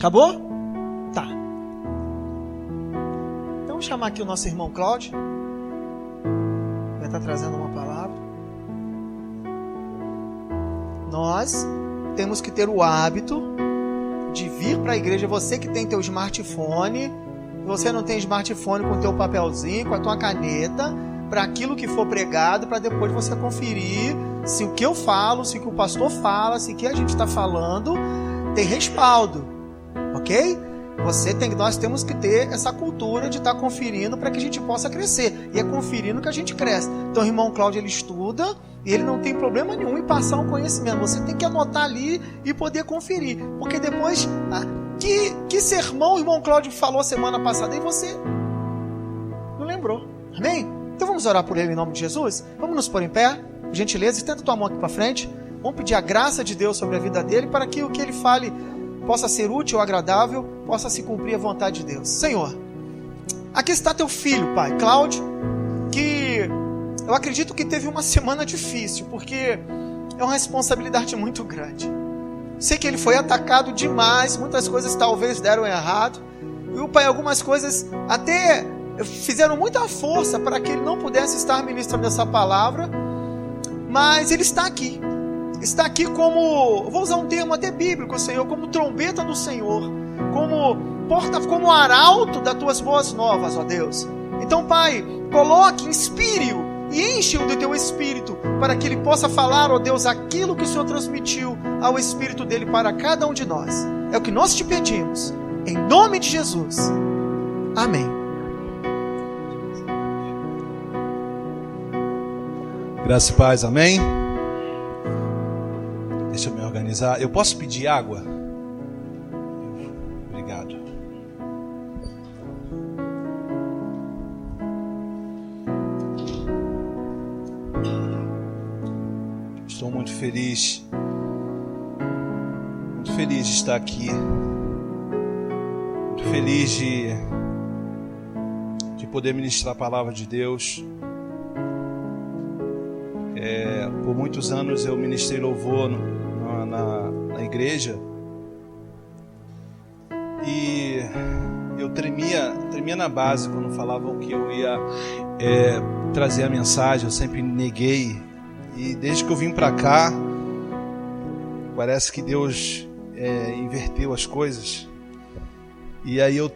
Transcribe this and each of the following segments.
Acabou? Tá. Então vamos chamar aqui o nosso irmão Cláudio. Vai estar trazendo uma palavra. Nós temos que ter o hábito de vir para a igreja. Você que tem teu smartphone, se você não tem smartphone, com teu papelzinho, com a tua caneta, para aquilo que for pregado, para depois você conferir se o que eu falo, se o que o pastor fala, se o que a gente está falando tem respaldo, ok? Nós temos que ter essa cultura de estar conferindo para que a gente possa crescer, e é conferindo que a gente cresce. Então o irmão Cláudio, ele estuda e ele não tem problema nenhum em passar um conhecimento. Você tem que anotar ali e poder conferir, porque depois, que sermão o irmão Cláudio falou semana passada e você não lembrou, amém? Então vamos orar por ele em nome de Jesus. Vamos nos pôr em pé, por gentileza, estenda tua mão aqui para frente. Vamos pedir a graça de Deus sobre a vida dele, para que o que ele fale possa ser útil ou agradável, possa se cumprir a vontade de Deus. Senhor, aqui está teu filho, Pai, Cláudio, que eu acredito que teve uma semana difícil, porque é uma responsabilidade muito grande. Sei que ele foi atacado demais, muitas coisas talvez deram errado, e, Pai, algumas coisas até fizeram muita força para que ele não pudesse estar ministrando essa palavra, mas ele está aqui. Está aqui como, vou usar um termo até bíblico, Senhor, como trombeta do Senhor, como arauto das tuas boas novas, ó Deus. Então, Pai, coloque, inspire-o e enche-o do teu Espírito, para que ele possa falar, ó Deus, aquilo que o Senhor transmitiu ao Espírito dele para cada um de nós. É o que nós te pedimos, em nome de Jesus. Amém. Graça e paz, amém? Deixa eu me organizar. Eu posso pedir água? Obrigado. Estou muito feliz de estar aqui. Muito feliz de poder ministrar a palavra de Deus. Por muitos anos eu ministrei louvor na igreja, e eu tremia na base quando falavam que eu ia trazer a mensagem. Eu sempre neguei, e desde que eu vim para cá, parece que Deus inverteu as coisas, e aí eu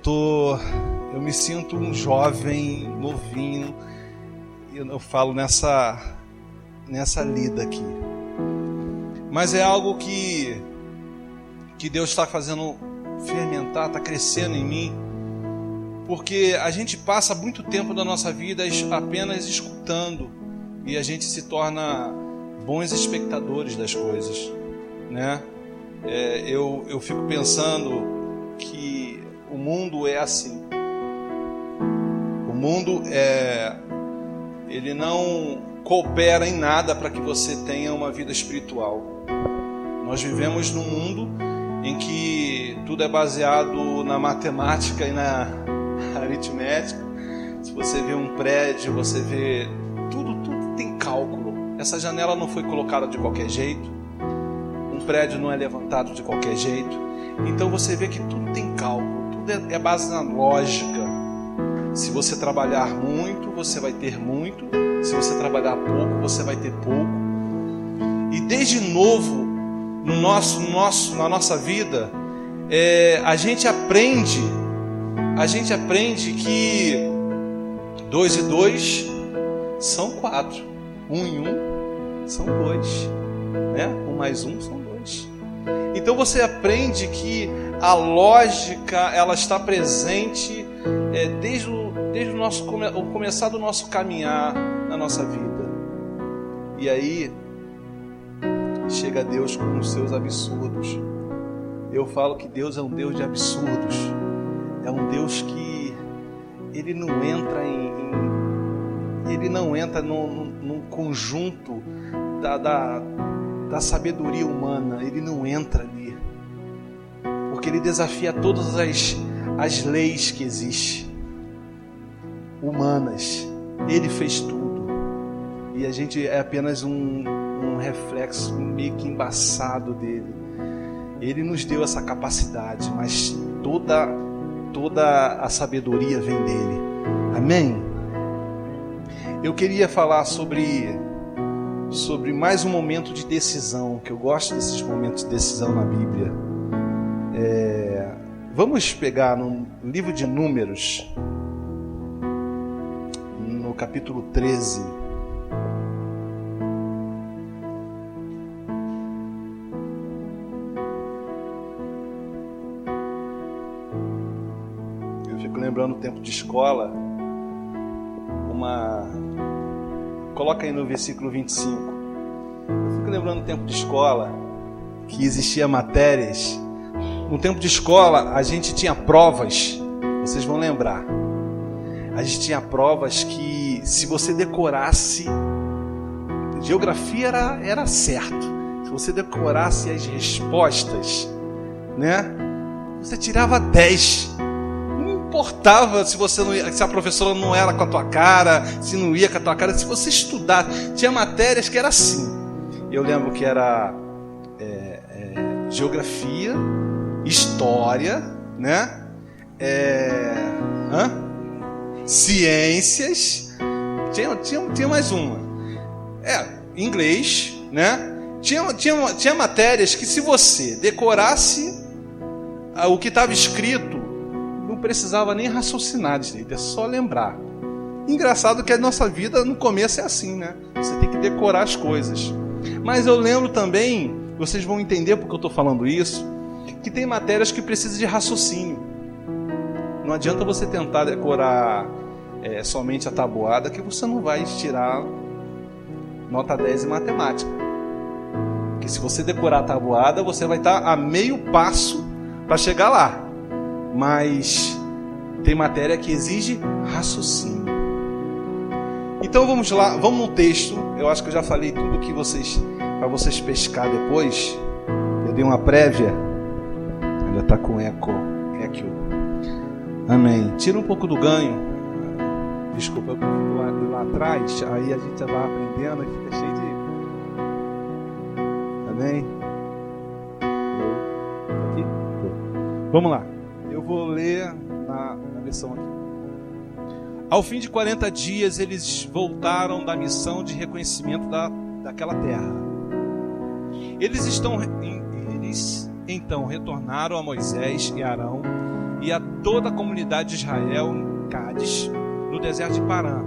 me sinto um jovem, novinho, e eu falo nessa lida aqui. Mas é algo que Deus está fazendo fermentar, está crescendo em mim, porque a gente passa muito tempo da nossa vida apenas escutando, e a gente se torna bons espectadores das coisas, né? Eu fico pensando que o mundo é assim. O mundo ele não coopera em nada para que você tenha uma vida espiritual. Nós vivemos num mundo em que tudo é baseado na matemática e na aritmética. Se você vê um prédio, você vê tudo tem cálculo. Essa janela não foi colocada de qualquer jeito. Um prédio não é levantado de qualquer jeito. Então você vê que tudo tem cálculo, tudo é base na lógica. Se você trabalhar muito, você vai ter muito. Se você trabalhar pouco, você vai ter pouco. E desde novo, na nossa vida, a gente aprende que 2 e 2 são 4, 1 e 1 são 2, né? 1 mais 1 são 2. Então você aprende que a lógica, ela está presente desde o começar do nosso caminhar na nossa vida. E aí chega Deus com os seus absurdos. Eu falo que Deus é um Deus de absurdos. É um Deus que ele não entra num conjunto da sabedoria humana. Ele não entra ali, porque ele desafia todas as leis que existem humanas. Ele fez tudo, e a gente é apenas um reflexo meio que embaçado dele. Ele nos deu essa capacidade, mas toda a sabedoria vem dele. Amém? Eu queria falar sobre mais um momento de decisão, que eu gosto desses momentos de decisão na Bíblia. Vamos pegar no livro de Números, no capítulo 13. Eu fico lembrando o tempo de escola, coloca aí no versículo 25. Eu fico lembrando o tempo de escola, que existia matérias. No tempo de escola, a gente tinha provas, vocês vão lembrar. A gente tinha provas que, se você decorasse, geografia era certo. Se você decorasse as respostas, né, você tirava 10. Não importava se a professora não era com a tua cara, se não ia com a tua cara. Se você estudar, tinha matérias que era assim. Eu lembro que era geografia, história, né? Ciências. Tinha mais uma. Inglês, né? Tinha matérias que, se você decorasse o que estava escrito, não precisava nem raciocinar direito, é só lembrar. Engraçado que a nossa vida no começo é assim, né? Você tem que decorar as coisas. Mas eu lembro também, vocês vão entender porque eu estou falando isso, que tem matérias que precisam de raciocínio. Não adianta você tentar decorar somente a tabuada, que você não vai tirar nota 10 em matemática. Porque se você decorar a tabuada, você vai estar a meio passo para chegar lá. Mas tem matéria que exige raciocínio. Então vamos lá, vamos no texto. Eu acho que eu já falei tudo que para vocês pescar depois. Eu dei uma prévia. Ainda está com eco. Amém. Tira um pouco do ganho. Desculpa, eu fico lá atrás. Aí a gente vai aprendendo e fica cheio de... Amém. Aqui? Vamos lá. Eu vou ler na versão aqui. Ao fim de 40 dias, eles voltaram da missão de reconhecimento daquela terra. Eles então retornaram a Moisés e Arão e a toda a comunidade de Israel em Cádiz, no deserto de Parã,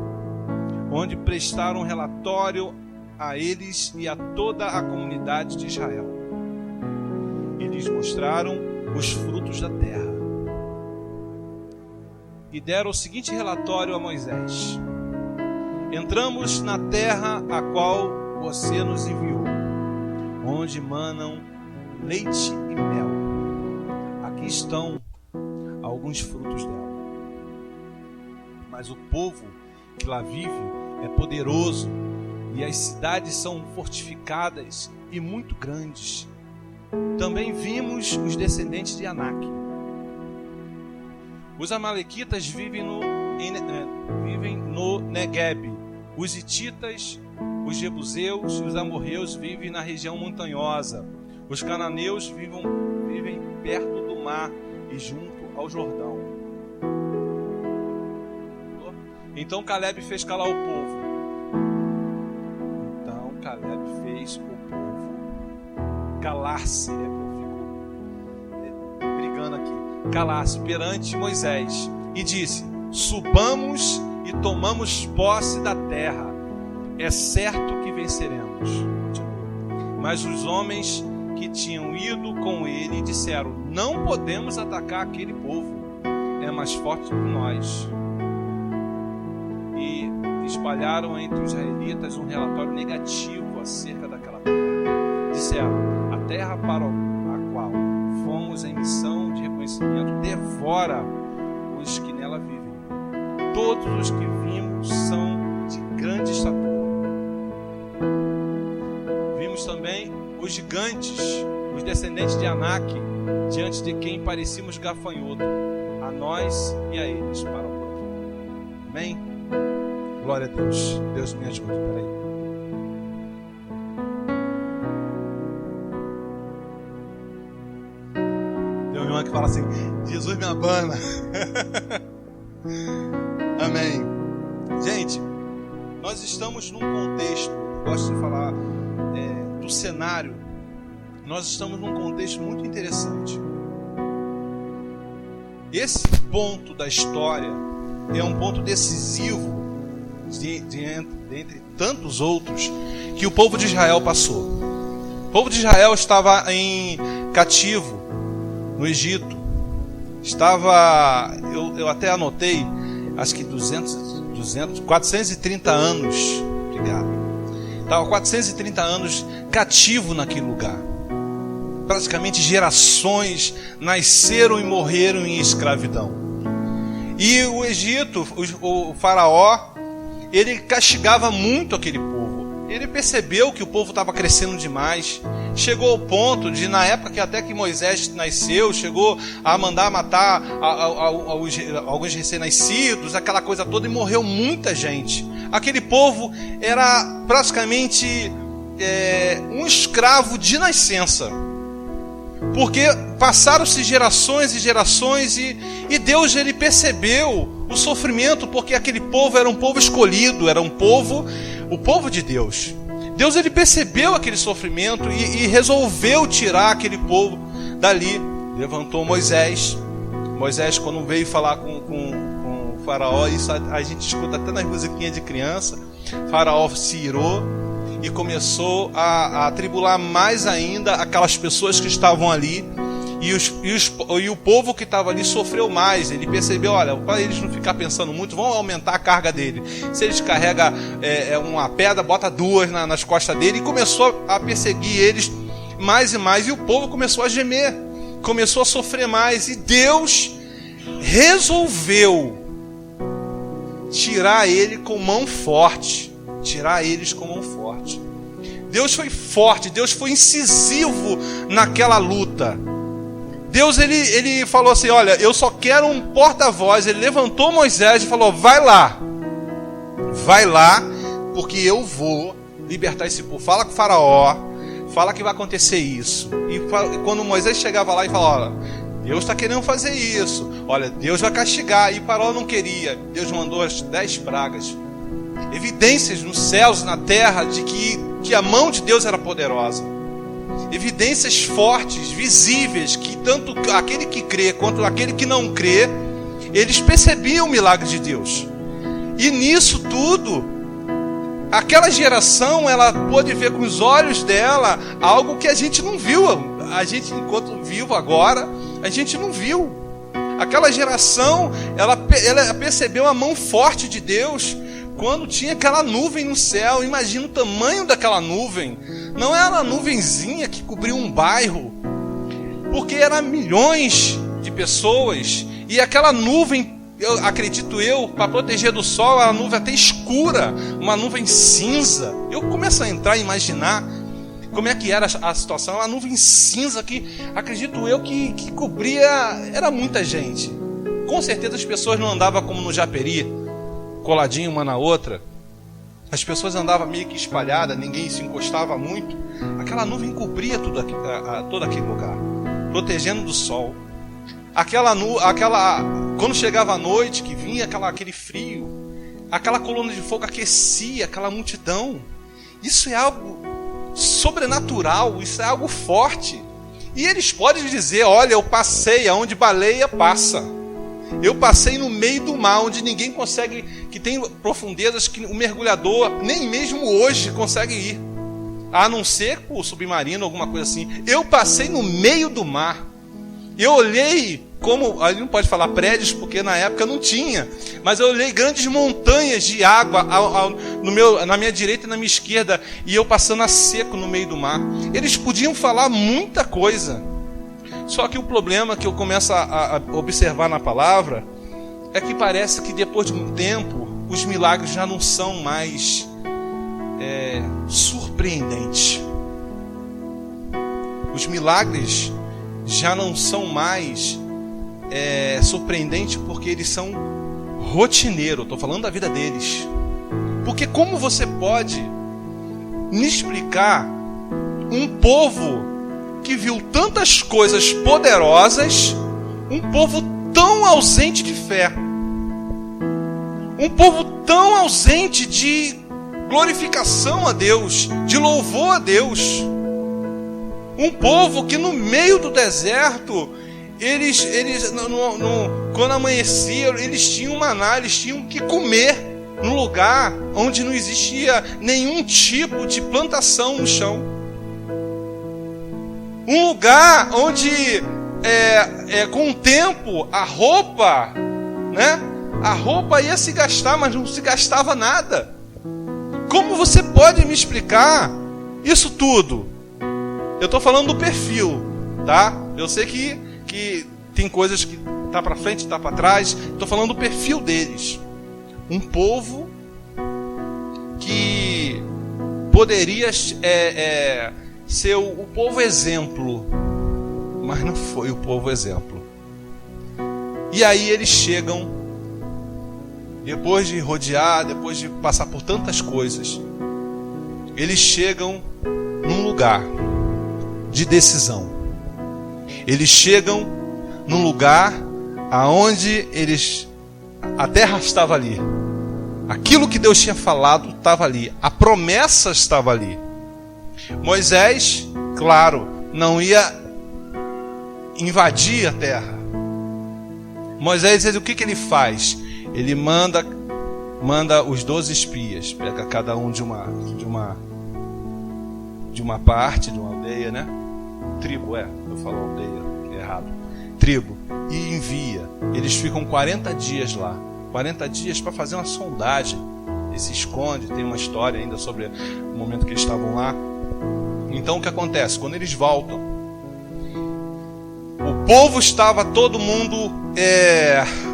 onde prestaram relatório a eles e a toda a comunidade de Israel. E lhes mostraram os frutos da terra. E deram o seguinte relatório a Moisés: entramos na terra a qual você nos enviou, onde manam leite e mel. Aqui estão alguns frutos dela. Mas o povo que lá vive é poderoso, e as cidades são fortificadas e muito grandes. Também vimos os descendentes de Anak. Os amalequitas vivem no Negueb. Os hititas, os jebuseus e os amorreus vivem na região montanhosa. Os cananeus vivem perto do mar e junto ao Jordão. Então Caleb fez calar o povo. Então Caleb fez o povo calar-se. Eu fico brigando aqui. Calar-se perante Moisés e disse: subamos e tomamos posse da terra. É certo que venceremos. Mas os homens que tinham ido com ele disseram: não podemos atacar aquele povo, é mais forte que nós. E espalharam entre os israelitas um relatório negativo acerca daquela terra. Disseram: a terra para a qual fomos em missão de reconhecimento devora os que nela vivem. Todos os que vimos são de grande estatura. Vimos também os gigantes, os descendentes de Anak, diante de quem parecíamos gafanhoto, a nós e a eles para o próximo. Amém? Glória a Deus. Deus me ajude. Peraí. irmã que fala assim: Jesus me abana. Amém. Gente, nós estamos num contexto, gosto de falar do cenário, nós estamos num contexto muito interessante. Esse ponto da história é um ponto decisivo dentre tantos outros que o povo de Israel passou. O povo de Israel estava em cativo no Egito. Estava, eu até anotei, acho que 430 anos. Obrigado. Estava 430 anos cativo naquele lugar. Praticamente gerações nasceram e morreram em escravidão. E o Egito, o faraó, ele castigava muito aquele povo. Ele percebeu que o povo estava crescendo demais. Chegou ao ponto de, na época que até que Moisés nasceu, chegou a mandar matar alguns recém-nascidos, aquela coisa toda, e morreu muita gente. Aquele povo era praticamente um escravo de nascença. Porque passaram-se gerações e gerações e Deus, ele percebeu o sofrimento, porque aquele povo era um povo escolhido, era o povo de Deus. Deus, ele percebeu aquele sofrimento e resolveu tirar aquele povo dali. Levantou Moisés. Moisés, quando veio falar com o faraó, isso a gente escuta até nas musiquinhas de criança, o faraó se irou e começou a atribular mais ainda aquelas pessoas que estavam ali, e o povo que estava ali sofreu mais. Ele percebeu, olha, para eles não ficar pensando muito, vão aumentar a carga dele. Se eles carregam uma pedra, bota duas nas costas dele, e começou a perseguir eles mais e mais, e o povo começou a gemer, começou a sofrer mais, e Deus resolveu tirar ele com mão forte. Tirar eles com mão forte. Deus foi forte, Deus foi incisivo naquela luta. Deus, ele falou assim: olha, eu só quero um porta-voz. Ele levantou Moisés e falou: vai lá, porque eu vou libertar esse povo. Fala com o faraó, fala que vai acontecer isso. E quando Moisés chegava lá e falava: olha, Deus está querendo fazer isso, olha, Deus vai castigar. E o faraó não queria. Deus mandou as 10 pragas, evidências nos céus, na terra, de que a mão de Deus era poderosa. Evidências fortes, visíveis, que tanto aquele que crê quanto aquele que não crê, eles percebiam o milagre de Deus. E nisso tudo, aquela geração, ela pôde ver com os olhos dela algo que a gente não viu. A gente, enquanto vivo agora, a gente não viu. Aquela geração, ela percebeu a mão forte de Deus quando tinha aquela nuvem no céu. Imagina o tamanho daquela nuvem. Não era uma nuvenzinha que cobriu um bairro, porque eram milhões de pessoas. E aquela nuvem, acredito para proteger do sol, a nuvem até escura, uma nuvem cinza. Eu começo a entrar e imaginar como é que era a situação. Uma nuvem cinza que, acredito que cobria, era muita gente. Com certeza as pessoas não andavam como no Japeri, coladinho uma na outra. As pessoas andavam meio que espalhadas, ninguém se encostava muito. Aquela nuvem cobria todo aquele lugar, protegendo do sol. Quando chegava a noite, que vinha aquele frio, aquela coluna de fogo aquecia aquela multidão. Isso é algo sobrenatural, isso é algo forte. E eles podem dizer: olha, eu passei aonde baleia passa. Eu passei no meio do mar, onde ninguém consegue, que tem profundezas que o mergulhador, nem mesmo hoje, consegue ir. A não ser por submarino, alguma coisa assim. Eu passei no meio do mar. Eu olhei, como, a gente não pode falar prédios, porque na época não tinha, mas eu olhei grandes montanhas de água na minha direita e na minha esquerda, e eu passando a seco no meio do mar. Eles podiam falar muita coisa. Só que o problema que eu começo a observar na palavra é que parece que depois de um tempo os milagres já não são mais surpreendentes. Os milagres já não são mais surpreendentes, porque eles são rotineiros. Estou falando da vida deles. Porque como você pode me explicar um povo que viu tantas coisas poderosas Um povo tão ausente de fé. Um povo tão ausente de glorificação a Deus, de louvor a Deus. Um povo que no meio do deserto, quando amanhecia, eles tinham maná, eles tinham que comer num lugar onde não existia nenhum tipo de plantação no chão. Um lugar onde, com o tempo, a roupa, né? A roupa ia se gastar, mas não se gastava nada. Como você pode me explicar isso tudo? Eu estou falando do perfil, tá? Eu sei que tem coisas que tá para frente, tá para trás. Estou falando do perfil deles. Um povo que poderia ser o povo exemplo, mas não foi o povo exemplo. E aí eles chegam, depois de rodear, depois de passar por tantas coisas, eles chegam num lugar de decisão. Eles chegam num lugar aonde a terra estava ali. Aquilo que Deus tinha falado estava ali. A promessa estava ali. Moisés, claro, não ia invadir a terra. Moisés, o que ele faz? Ele manda os 12 espias, pega cada um de uma parte, de uma aldeia, né? Tribo, eu falo aldeia, é errado. Tribo, e envia. Eles ficam 40 dias lá. 40 dias para fazer uma sondagem. Ele se esconde, tem uma história ainda sobre o momento que eles estavam lá. Então o que acontece? Quando eles voltam, o povo estava todo mundo,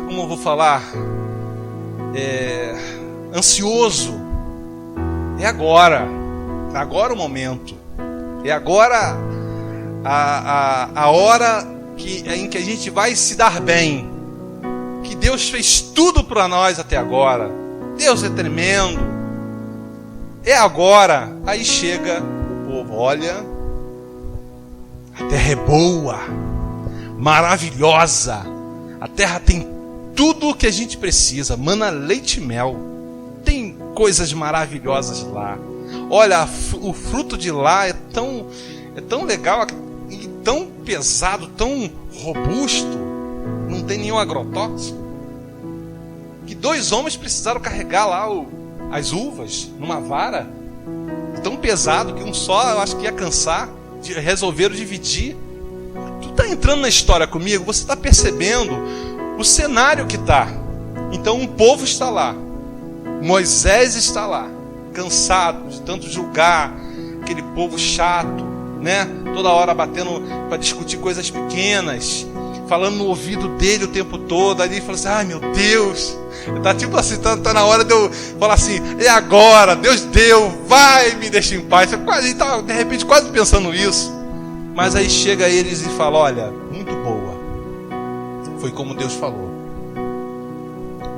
como eu vou falar, ansioso. É agora o momento, é agora a hora em que a gente vai se dar bem, que Deus fez tudo para nós até agora. Deus é tremendo, é agora. Aí chega o povo, olha, a terra é boa, maravilhosa, a terra tem tudo o que a gente precisa, mana, leite e mel, tem coisas maravilhosas lá. Olha, o fruto de lá é tão legal e tão pesado, tão robusto, não tem nenhum agrotóxico, que 2 homens precisaram carregar lá as uvas numa vara, tão pesado que um só eu acho que ia cansar, resolveram dividir. Tu está entrando na história comigo? Você está percebendo o cenário que está? Então um povo está lá, Moisés está lá, cansado de tanto julgar aquele povo chato, né? Toda hora batendo para discutir coisas pequenas, falando no ouvido dele o tempo todo. Ali ele fala assim: ai meu Deus, tá tipo assim, tá na hora de eu falar assim: é agora, Deus deu, vai, me deixa em paz. Ele tá de repente quase pensando isso, mas aí chega eles e fala: olha, muito boa, foi como Deus falou,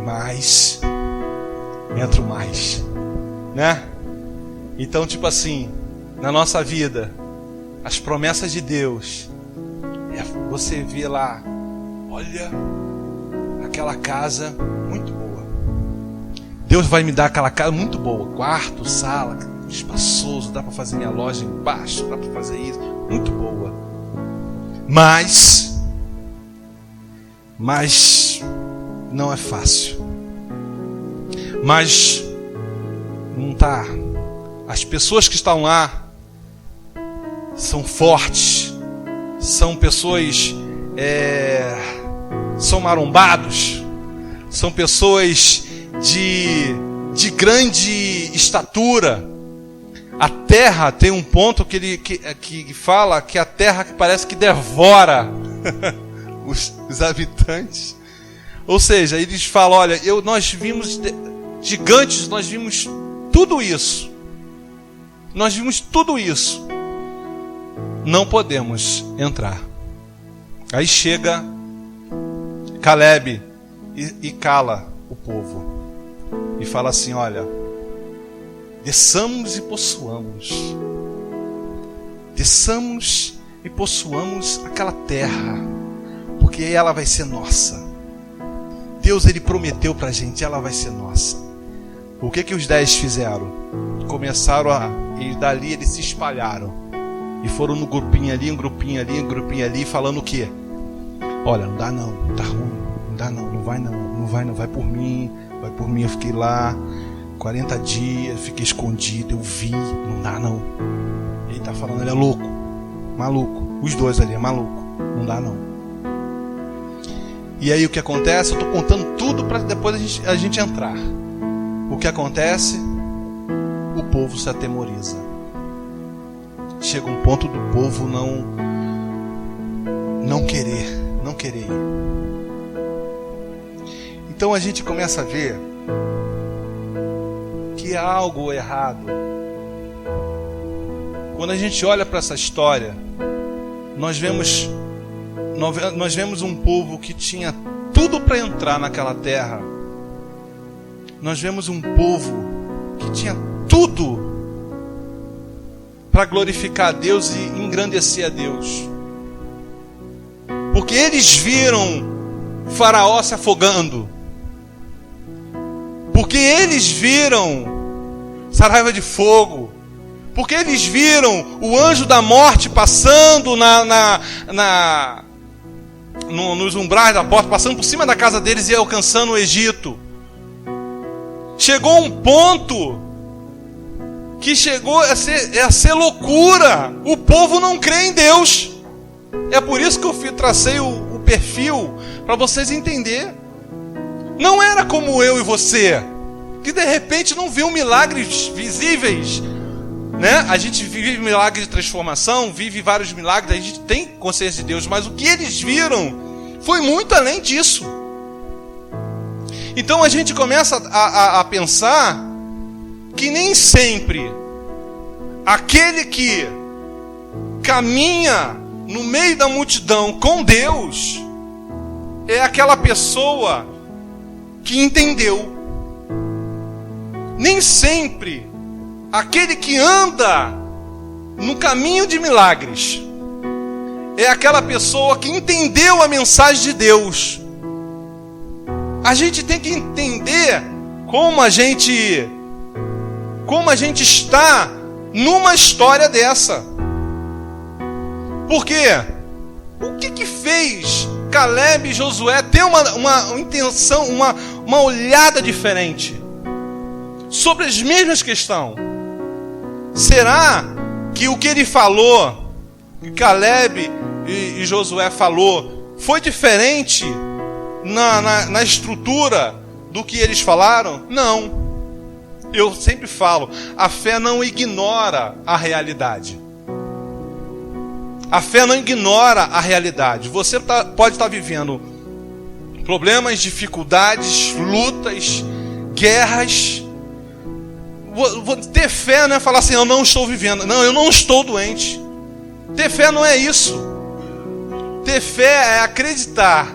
mas entra mais, né? Então, tipo assim, na nossa vida, as promessas de Deus, você vê lá, olha, aquela casa muito boa. Deus vai me dar aquela casa muito boa, quarto, sala, espaçoso, dá para fazer minha loja embaixo, dá para fazer isso, muito boa. Mas não é fácil. Mas não tá. As pessoas que estão lá são fortes, são pessoas, são marombados, são pessoas de grande estatura. A terra tem um ponto que fala que a terra que parece que devora os habitantes. Ou seja, eles falam: olha, nós vimos gigantes, nós vimos tudo isso. Nós vimos tudo isso. Não podemos entrar. Aí chega Caleb e cala o povo. E fala assim: olha, desçamos e possuamos. Desçamos e possuamos aquela terra. Porque porque ela vai ser nossa. Deus, Ele prometeu pra gente, ela vai ser nossa. O que os 10 fizeram? Começaram e dali eles se espalharam. E foram no grupinho ali, um grupinho ali, um grupinho ali, falando o quê? Olha, não dá não, tá ruim, não dá não, não vai por mim, eu fiquei lá 40 dias, fiquei escondido, eu vi, não dá não. Ele tá falando, ele é louco, maluco, os 2 ali, é maluco, não dá não. E aí o que acontece? Eu tô contando tudo para depois a gente entrar. O que acontece? O povo se atemoriza. Chega um ponto do povo não querer ir. Então a gente começa a ver que há algo errado. Quando a gente olha para essa história, nós vemos um povo que tinha tudo para entrar naquela terra. Nós vemos um povo que tinha tudo para glorificar a Deus e engrandecer a Deus. Porque eles viram Faraó se afogando. Porque eles viram saraiva de fogo. Porque eles viram o anjo da morte passando nos umbrais da porta, passando por cima da casa deles e alcançando o Egito. Chegou um ponto que chegou a ser loucura. O povo não crê em Deus. É por isso que eu tracei o perfil, para vocês entenderem. Não era como eu e você, que de repente não viu milagres visíveis, né? A gente vive milagres de transformação, vive vários milagres, a gente tem consciência de Deus, mas o que eles viram foi muito além disso. Então a gente começa a pensar que nem sempre aquele que caminha no meio da multidão com Deus é aquela pessoa que entendeu. Nem sempre aquele que anda no caminho de milagres é aquela pessoa que entendeu a mensagem de Deus. A gente tem que entender como a gente está numa história dessa. Porque o que fez Caleb e Josué ter uma intenção, uma olhada diferente sobre as mesmas questões? Será que o que ele falou, que Caleb e Josué falou, foi diferente na estrutura do que eles falaram? Não. Eu sempre falo, a fé não ignora a realidade. A fé não ignora a realidade. Você pode estar vivendo problemas, dificuldades, lutas, guerras. Ter fé não é falar assim, eu não estou vivendo. Não, eu não estou doente. Ter fé não é isso. Ter fé é acreditar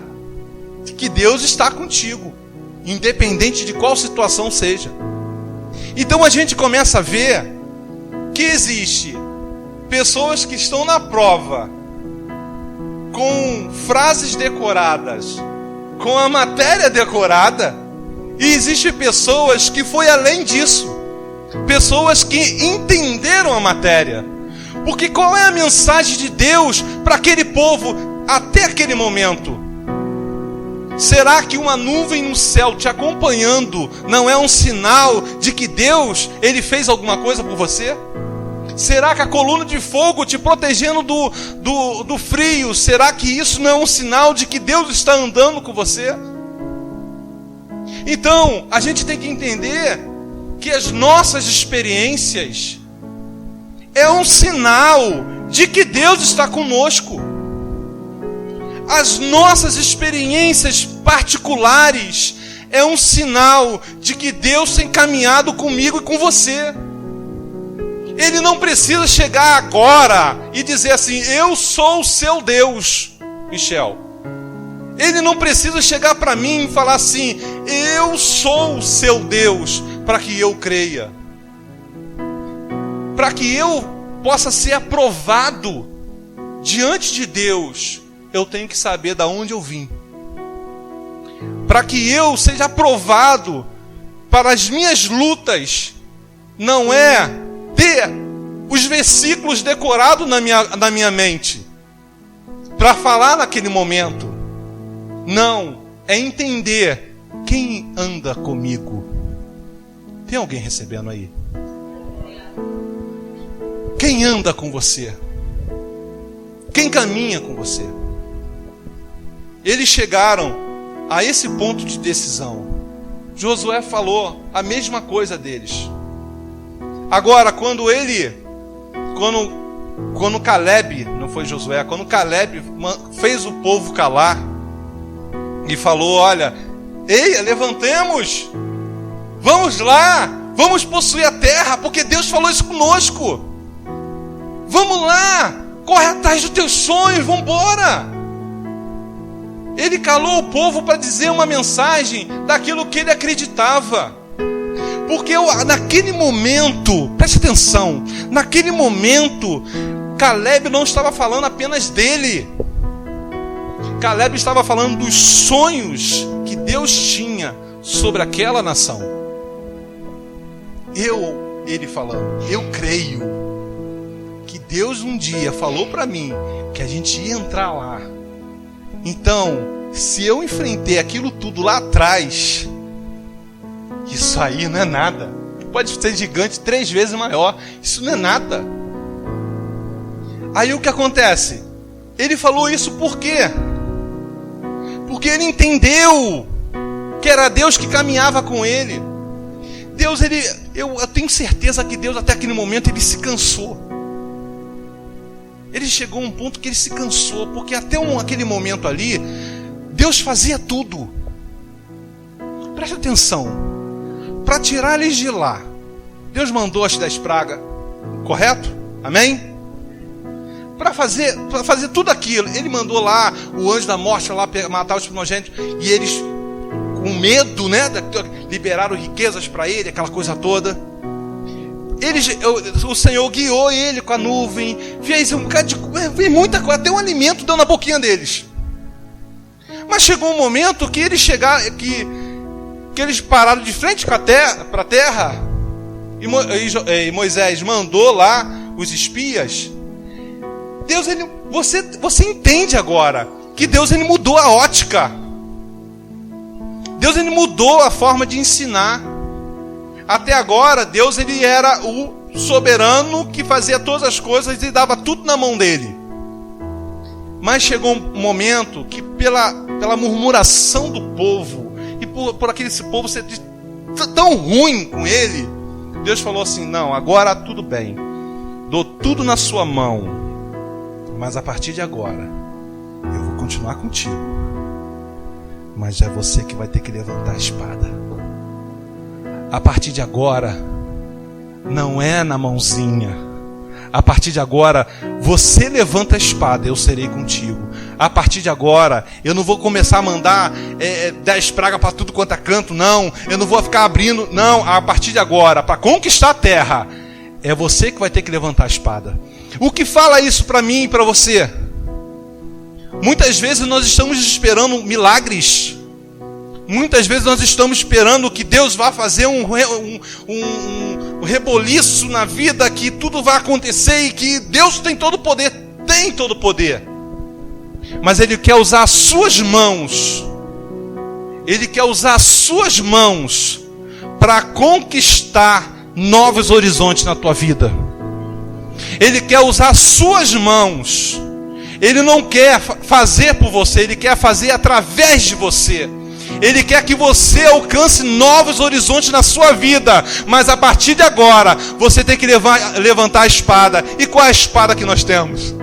que Deus está contigo, independente de qual situação seja. Então a gente começa a ver que existe pessoas que estão na prova com frases decoradas, com a matéria decorada, e existem pessoas que foi além disso, pessoas que entenderam a matéria. Porque qual é a mensagem de Deus para aquele povo até aquele momento? Será que uma nuvem no céu te acompanhando não é um sinal de que Deus, Ele fez alguma coisa por você? Será que a coluna de fogo te protegendo do frio, será que isso não é um sinal de que Deus está andando com você? Então, a gente tem que entender que as nossas experiências é um sinal de que Deus está conosco. As nossas experiências particulares é um sinal de que Deus tem caminhado comigo e com você. Ele não precisa chegar agora e dizer assim, eu sou o seu Deus, Michel. Ele não precisa chegar para mim e falar assim, eu sou o seu Deus, para que eu creia. Para que eu possa ser aprovado diante de Deus eu tenho que saber de onde eu vim. Para que eu seja aprovado para as minhas lutas, não é ter os versículos decorados na minha mente para falar naquele momento. Não, é entender quem anda comigo. Tem alguém recebendo aí? Quem anda com você? Quem caminha com você? Eles chegaram a esse ponto de decisão. Josué falou a mesma coisa deles. Agora, quando Caleb, não foi Josué, quando Caleb fez o povo calar e falou: olha, ei, levantemos, vamos lá, vamos possuir a terra, porque Deus falou isso conosco. Vamos lá, corre atrás dos teus sonhos, vamos embora. Ele calou o povo para dizer uma mensagem daquilo que ele acreditava. Porque naquele momento, preste atenção, naquele momento, Caleb não estava falando apenas dele. Caleb estava falando dos sonhos que Deus tinha sobre aquela nação. Ele falando, eu creio que Deus um dia falou para mim que a gente ia entrar lá. Então, se eu enfrentei aquilo tudo lá atrás, isso aí não é nada. Pode ser gigante 3 vezes maior. Isso não é nada. Aí o que acontece? Ele falou isso por quê? Porque ele entendeu que era Deus que caminhava com ele. Eu tenho certeza que Deus até aquele momento ele se cansou. Ele chegou a um ponto que ele se cansou, porque até aquele momento ali, Deus fazia tudo. Preste atenção. Para tirar eles de lá, Deus mandou as 10 pragas, correto? Amém? Para fazer tudo aquilo, Ele mandou lá o anjo da morte lá matar os primogênitos, e eles, com medo, né, liberaram riquezas para ele, aquela coisa toda. O Senhor guiou ele com a nuvem, fez um bocado fez muita coisa, até um alimento deu na boquinha deles. Mas chegou um momento que eles chegaram, que eles pararam de frente para a terra, e Moisés mandou lá os espias. Deus, você entende agora que Deus ele mudou a ótica. Deus ele mudou a forma de ensinar. Até agora, Deus ele era o soberano que fazia todas as coisas e dava tudo na mão dele. Mas chegou um momento que pela murmuração do povo e por aquele povo ser tão ruim com ele, Deus falou assim: não, agora tudo bem, dou tudo na sua mão, mas a partir de agora eu vou continuar contigo, mas é você que vai ter que levantar a espada. A partir de agora, não é na mãozinha. A partir de agora, você levanta a espada, eu serei contigo. A partir de agora, eu não vou começar a mandar 10 pragas para tudo quanto é canto, não. Eu não vou ficar abrindo, não. A partir de agora, para conquistar a terra, é você que vai ter que levantar a espada. O que fala isso para mim e para você? Muitas vezes nós estamos esperando milagres. Muitas vezes nós estamos esperando que Deus vá fazer um reboliço na vida, que tudo vai acontecer e que Deus tem todo o poder. Tem todo o poder. Mas Ele quer usar as suas mãos. Ele quer usar as suas mãos para conquistar novos horizontes na tua vida. Ele quer usar as suas mãos. Ele não quer fazer por você, Ele quer fazer através de você. Ele quer que você alcance novos horizontes na sua vida. Mas a partir de agora, você tem que levantar a espada. E qual é a espada que nós temos?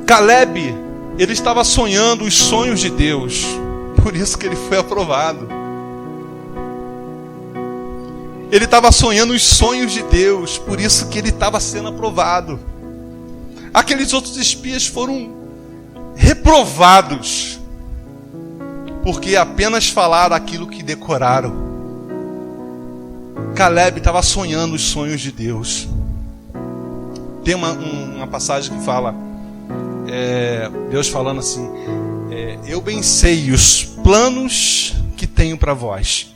Caleb, ele estava sonhando os sonhos de Deus. Por isso que ele foi aprovado. Ele estava sonhando os sonhos de Deus. Por isso que ele estava sendo aprovado. Aqueles outros espias foram reprovados, porque apenas falaram aquilo que decoraram. Caleb estava sonhando os sonhos de Deus. Tem uma passagem que fala, Deus falando assim, eu bem sei os planos que tenho para vós.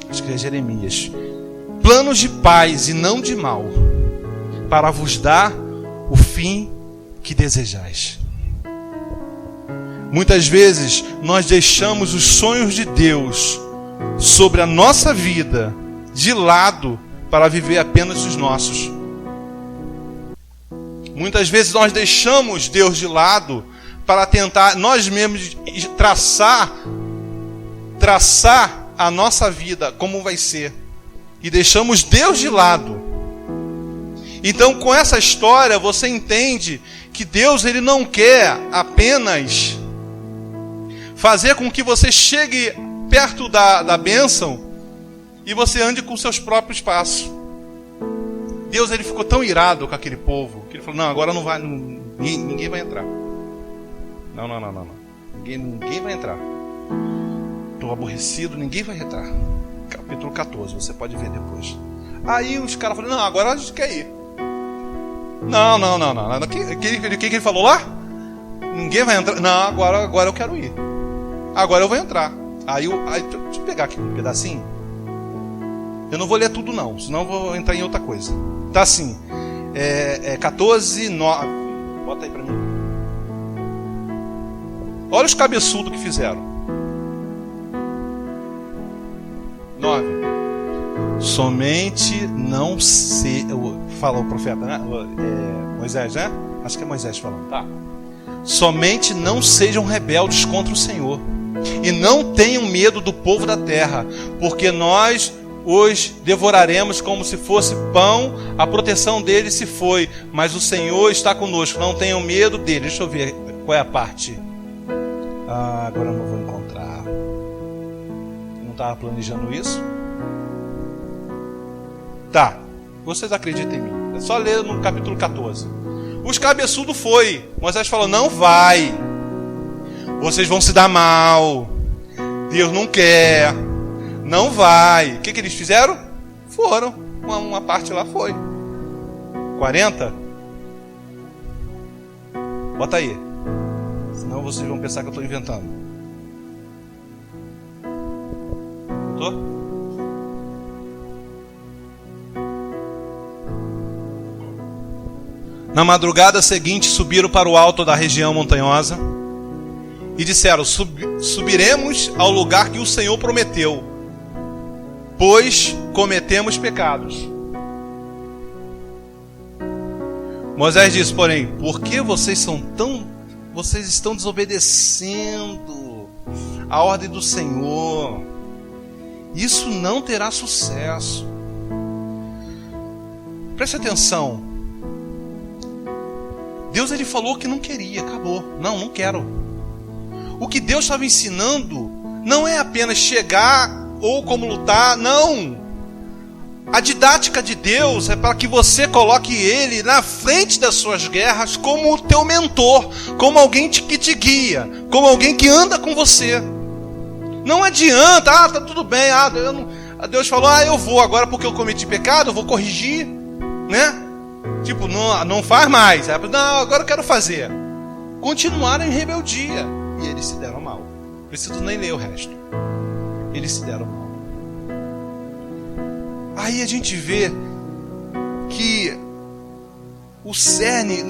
Acho que é Jeremias. Planos de paz e não de mal, para vos dar o fim que desejais. Muitas vezes nós deixamos os sonhos de Deus sobre a nossa vida de lado para viver apenas os nossos. Muitas vezes nós deixamos Deus de lado para tentar nós mesmos traçar a nossa vida como vai ser. E deixamos Deus de lado. Então, com essa história, você entende que Deus ele não quer apenas fazer com que você chegue perto da bênção e você ande com seus próprios passos. Deus ele ficou tão irado com aquele povo que ele falou, não, agora não vai, ninguém vai entrar. Não. Ninguém vai entrar. Estou aborrecido, ninguém vai entrar. Capítulo 14, você pode ver depois. Aí os caras falaram, não, agora a gente quer ir. Não. O que ele falou lá? Ninguém vai entrar. Não, agora eu quero ir. Agora eu vou entrar. Aí deixa eu pegar aqui um pedacinho. Eu não vou ler tudo não, senão eu vou entrar em outra coisa. Tá assim, 14, 9. Bota aí pra mim. Olha os cabeçudos que fizeram. 9. Somente não se... Fala o profeta, né? Moisés, né? Acho que é Moisés falando. Tá. Somente não sejam rebeldes contra o Senhor. E não tenham medo do povo da terra. Porque nós os devoraremos como se fosse pão. A proteção deles se foi. Mas o Senhor está conosco. Não tenham medo dele. Deixa eu ver qual é a parte. Agora eu não vou encontrar. Não estava planejando isso? Tá. Vocês acreditam em mim. É só ler no capítulo 14. Os cabeçudos foi. Moisés falou, não vai. Vocês vão se dar mal. Deus não quer. Não vai. O que eles fizeram? Foram. Uma parte lá foi. 40? Bota aí. Senão vocês vão pensar que eu estou inventando. Tô? Na madrugada seguinte subiram para o alto da região montanhosa e disseram, subiremos ao lugar que o Senhor prometeu, pois cometemos pecados. Moisés disse, porém, por que vocês estão desobedecendo a ordem do Senhor? Isso não terá sucesso. Preste atenção. Deus ele falou que não queria, acabou. Não quero. O que Deus estava ensinando não é apenas chegar ou como lutar, não. A didática de Deus é para que você coloque Ele na frente das suas guerras como o teu mentor, como alguém que te guia, como alguém que anda com você. Não adianta, tá tudo bem, Deus falou, eu vou agora porque eu cometi pecado, eu vou corrigir, né? Tipo, não faz mais. Não, agora eu quero fazer. Continuaram em rebeldia. E eles se deram mal. Não preciso nem ler o resto. Eles se deram mal. Aí a gente vê que o cerne,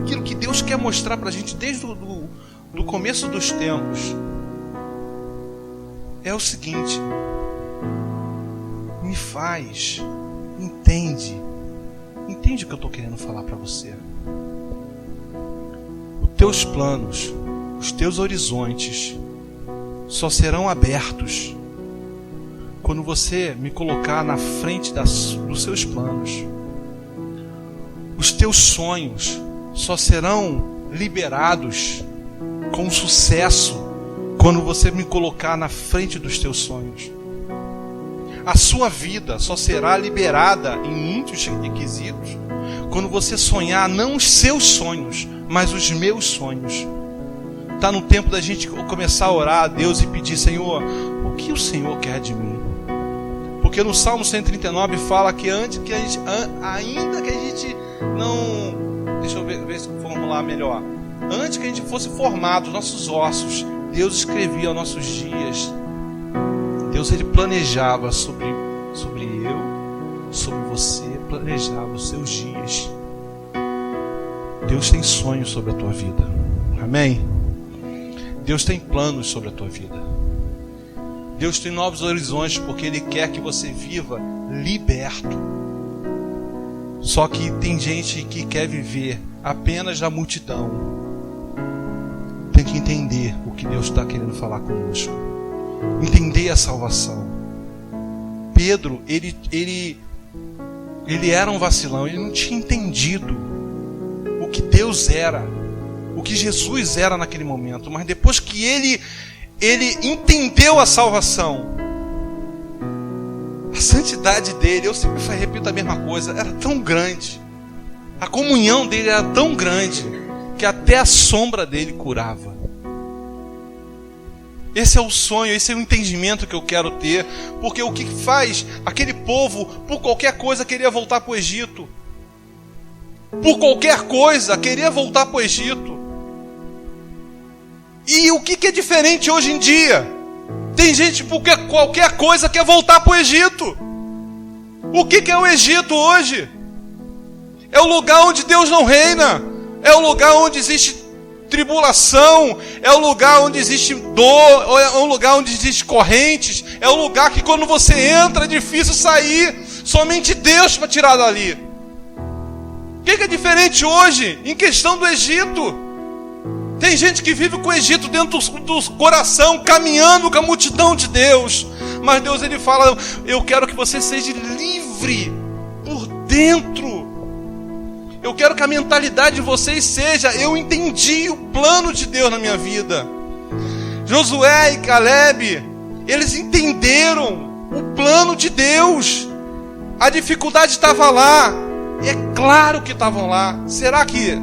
aquilo que Deus quer mostrar pra gente desde do começo dos tempos, é o seguinte: me faz, entende o que eu estou querendo falar para você. Os teus planos, os teus horizontes só serão abertos quando você me colocar na frente dos seus planos. Os teus sonhos só serão liberados com sucesso quando você me colocar na frente dos teus sonhos. A sua vida só será liberada em muitos requisitos quando você sonhar não os seus sonhos, mas os meus sonhos. Está no tempo da gente começar a orar a Deus e pedir, Senhor, o que o Senhor quer de mim? Porque no Salmo 139 fala que ainda que a gente deixa eu ver se eu formular melhor. Antes que a gente fosse formado, nossos ossos, Deus escrevia nossos dias. Deus, Ele planejava sobre eu, sobre você, planejava os seus dias. Deus tem sonhos sobre a tua vida. Amém? Deus tem planos sobre a tua vida. Deus tem novos horizontes, porque Ele quer que você viva liberto. Só que tem gente que quer viver apenas na multidão. Tem que entender o que Deus está querendo falar conosco. Entender a salvação. Pedro, ele era um vacilão. Ele não tinha entendido o que Deus era, o que Jesus era naquele momento. Mas depois que ele entendeu a salvação, a santidade dele, eu sempre repito a mesma coisa, era tão grande, a comunhão dele era tão grande, que até a sombra dele curava. Esse é o sonho, esse é o entendimento que eu quero ter, porque o que faz aquele povo, por qualquer coisa, queria voltar para o Egito. Por qualquer coisa, queria voltar para o Egito. E o que é diferente hoje em dia? Tem gente por qualquer coisa quer voltar para o Egito. O que é o Egito hoje? É o lugar onde Deus não reina. É o lugar onde existe tribulação. É o lugar onde existe dor. É o lugar onde existe correntes. É o lugar que quando você entra é difícil sair. Somente Deus para tirar dali. O que é diferente hoje em questão do Egito? Tem gente que vive com o Egito dentro do coração, caminhando com a multidão de Deus. Mas Deus, Ele fala, eu quero que você seja livre por dentro. Eu quero que a mentalidade de vocês seja, eu entendi o plano de Deus na minha vida. Josué e Caleb, eles entenderam o plano de Deus. A dificuldade estava lá. É claro que estavam lá. Será que,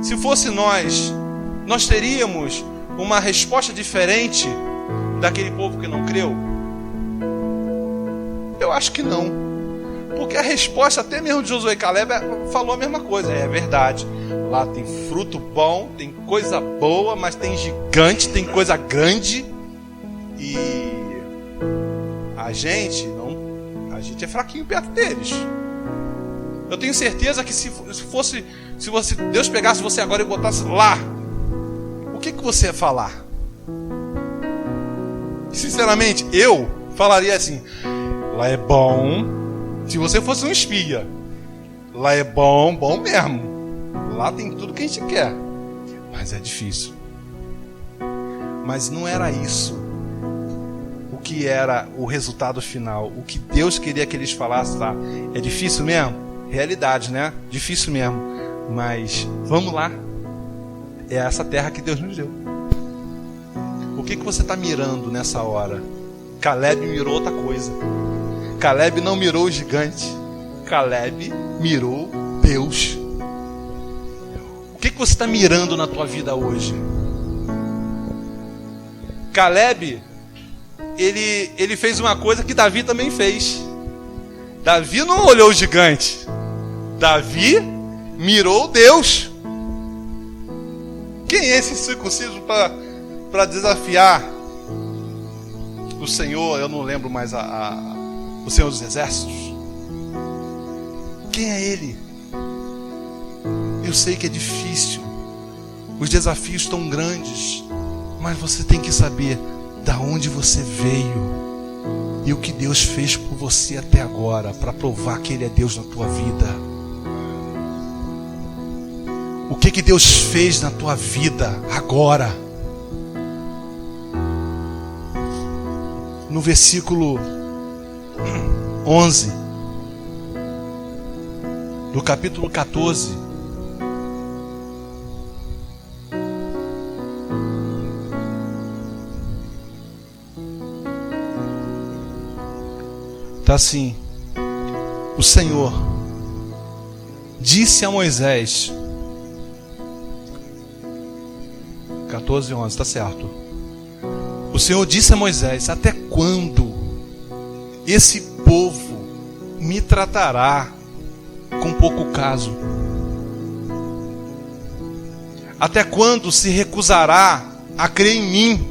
se fosse nós teríamos uma resposta diferente daquele povo que não creu? Eu acho que não. Porque a resposta até mesmo de Josué e Caleb falou a mesma coisa. É verdade. Lá tem fruto bom, tem coisa boa, mas tem gigante, tem coisa grande. E a gente é fraquinho perto deles. Eu tenho certeza que se Deus pegasse você agora e botasse lá, o que você ia falar? Sinceramente, eu falaria assim: lá é bom. Se você fosse um espia, lá é bom, bom mesmo. Lá tem tudo que a gente quer. Mas é difícil. Mas não era isso o que era o resultado final. O que Deus queria que eles falassem, tá? É difícil mesmo? Realidade, né? Difícil mesmo. Mas vamos lá. É essa terra que Deus nos deu. O que você está mirando nessa hora? Caleb mirou outra coisa. Caleb não mirou o gigante. Caleb mirou Deus. O que você está mirando na tua vida hoje? Caleb, ele fez uma coisa que Davi também fez. Davi não olhou o gigante. Davi mirou Deus. Quem é esse circunciso para desafiar o Senhor? Eu não lembro mais o Senhor dos Exércitos. Quem é Ele? Eu sei que é difícil. Os desafios estão grandes. Mas você tem que saber da onde você veio e o que Deus fez por você até agora, para provar que Ele é Deus na tua vida. O que Deus fez na tua vida agora? No versículo 11 do capítulo 14, está assim: o Senhor disse a Moisés, 14:11, está certo. O Senhor disse a Moisés: até quando esse povo me tratará com pouco caso? Até quando se recusará a crer em mim?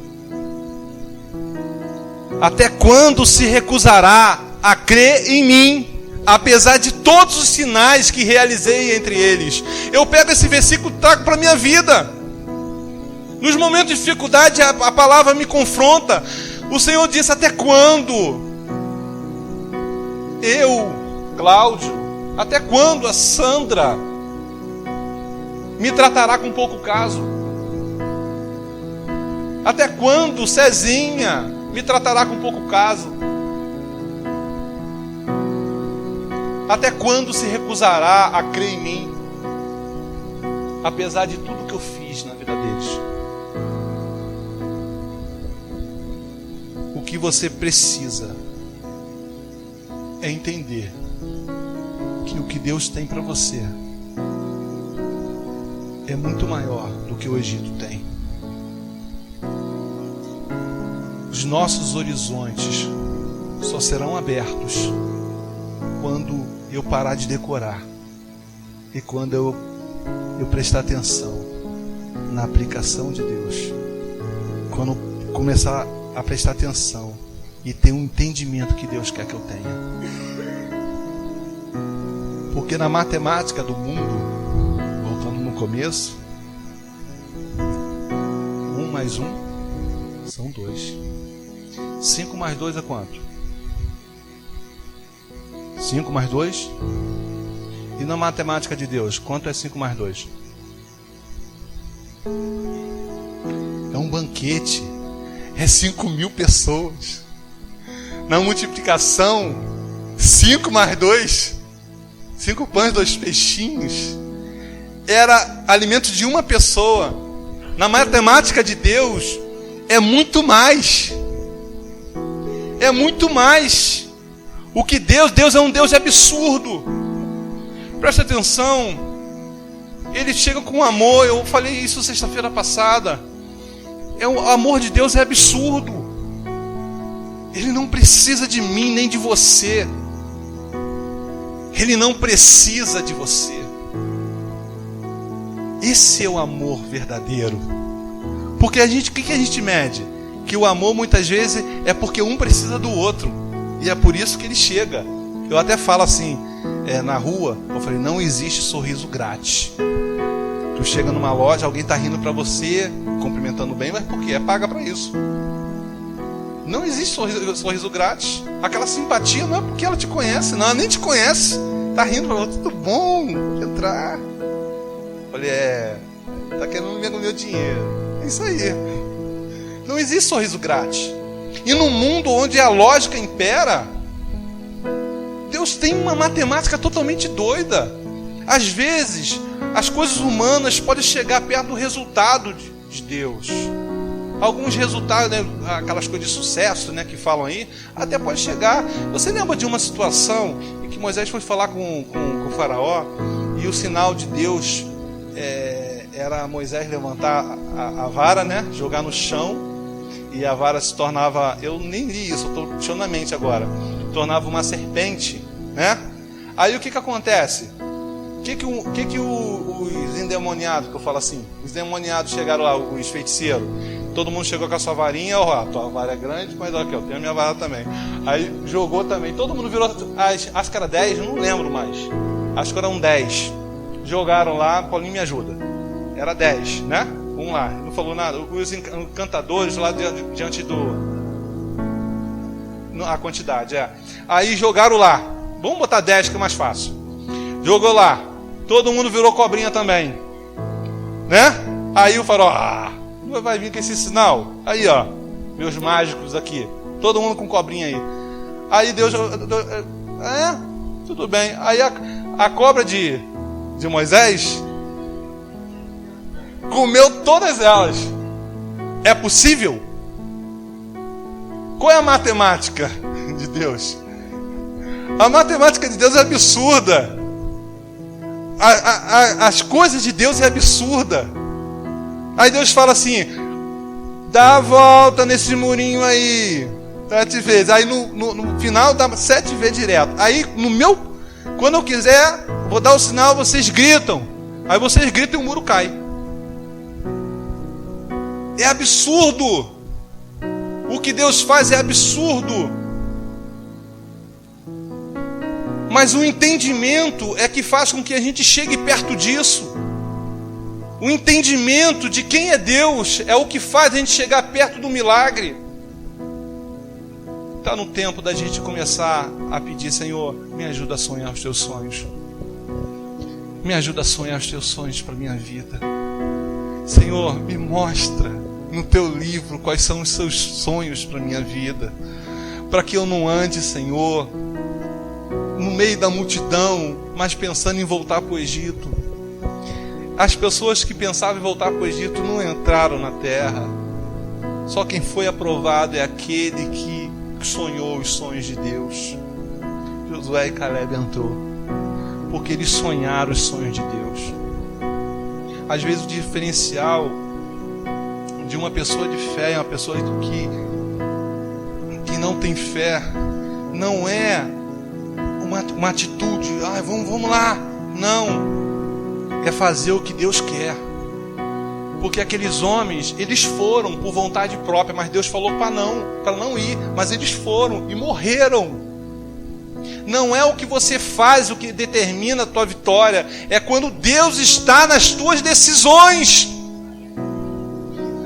Até quando se recusará a crer em mim, apesar de todos os sinais que realizei entre eles? Eu pego esse versículo e trago para a minha vida. Nos momentos de dificuldade, a palavra me confronta. O Senhor disse: até quando? Eu, Cláudio, até quando a Sandra me tratará com pouco caso? Até quando Cezinha me tratará com pouco caso? Até quando se recusará a crer em mim, apesar de tudo que eu fiz na vida deles? O que você precisa é entender que o que Deus tem para você é muito maior do que o Egito tem. Os nossos horizontes só serão abertos quando eu parar de decorar e quando eu prestar atenção na aplicação de Deus. Quando eu começar a prestar atenção e ter um entendimento que Deus quer que eu tenha. Porque na matemática do mundo, voltando no começo, 1 mais 1 são 2. 5 mais 2 é quanto? 5 mais 2? E na matemática de Deus, quanto é 5 mais 2? É um banquete. É 5.000 pessoas. Na multiplicação, 5 mais 2, 5 pães, 2 peixinhos, era alimento de uma pessoa. Na matemática de Deus, é muito mais. É muito mais. O que Deus é um Deus absurdo. Presta atenção. Ele chega com amor. Eu falei isso sexta-feira passada. O amor de Deus é absurdo. Ele não precisa de mim nem de você. Ele não precisa de você. Esse é o amor verdadeiro. Porque o que a gente mede? Que o amor muitas vezes é porque um precisa do outro. E é por isso que ele chega. Eu até falo assim, na rua, eu falei, não existe sorriso grátis. Tu chega numa loja, alguém está rindo para você, cumprimentando bem, mas por quê? É paga para isso. Não existe sorriso grátis. Aquela simpatia não é porque ela te conhece, não, ela nem te conhece. Tá rindo para você, tudo bom, pode entrar. Falei, tá querendo o meu dinheiro. É isso aí. Não existe sorriso grátis. E no mundo onde a lógica impera, Deus tem uma matemática totalmente doida. Às vezes, as coisas humanas podem chegar perto do resultado de Deus. Alguns resultados, né, aquelas coisas de sucesso, né, que falam aí, até pode chegar. Você lembra de uma situação em que Moisés foi falar com o faraó e o sinal de Deus era Moisés levantar a vara, né, jogar no chão, e a vara se tornava, eu nem li isso, eu estou puxando na mente agora, tornava uma serpente, né? Aí o que acontece? O que os endemoniados, que eu falo assim, os endemoniados chegaram lá, os feiticeiros, todo mundo chegou com a sua varinha, ó, a tua vara é grande, mas olha aqui, eu tenho a minha vara também. Aí jogou também, todo mundo virou, acho que era 10, não lembro mais, acho que eram 10, jogaram lá, Paulinho me ajuda, era 10, né? Vamos lá, não falou nada, os encantadores lá diante a quantidade, aí jogaram lá, vamos botar 10 que é mais fácil, jogou lá, todo mundo virou cobrinha também, né? Aí o faraó, vai vir com esse sinal, aí ó, meus mágicos aqui, todo mundo com cobrinha aí. Aí Deus, tudo bem. Aí a cobra de Moisés comeu todas elas. É possível? Qual é a matemática de Deus? A matemática de Deus é absurda. As coisas de Deus é absurda. Aí Deus fala assim: dá a volta nesse murinho aí 7 vezes. Aí no final dá 7 vezes direto. Aí Quando eu quiser, vou dar o sinal, vocês gritam. Aí vocês gritam e o muro cai. É absurdo. O que Deus faz é absurdo. Mas o entendimento é que faz com que a gente chegue perto disso. O entendimento de quem é Deus é o que faz a gente chegar perto do milagre. Está no tempo da gente começar a pedir: Senhor, me ajuda a sonhar os teus sonhos. Me ajuda a sonhar os teus sonhos para a minha vida. Senhor, me mostra no teu livro quais são os seus sonhos para a minha vida. Para que eu não ande, Senhor, no meio da multidão, mas pensando em voltar para o Egito. As pessoas que pensavam em voltar para o Egito não entraram na terra. Só quem foi aprovado é aquele que sonhou os sonhos de Deus. Josué e Caleb entrou, porque eles sonharam os sonhos de Deus. Às vezes o diferencial de uma pessoa de fé e uma pessoa que não tem fé não é uma atitude, vamos lá. Não. É fazer o que Deus quer. Porque aqueles homens, eles foram por vontade própria, mas Deus falou para não ir, mas eles foram e morreram. Não é o que você faz o que determina a tua vitória, é quando Deus está nas tuas decisões.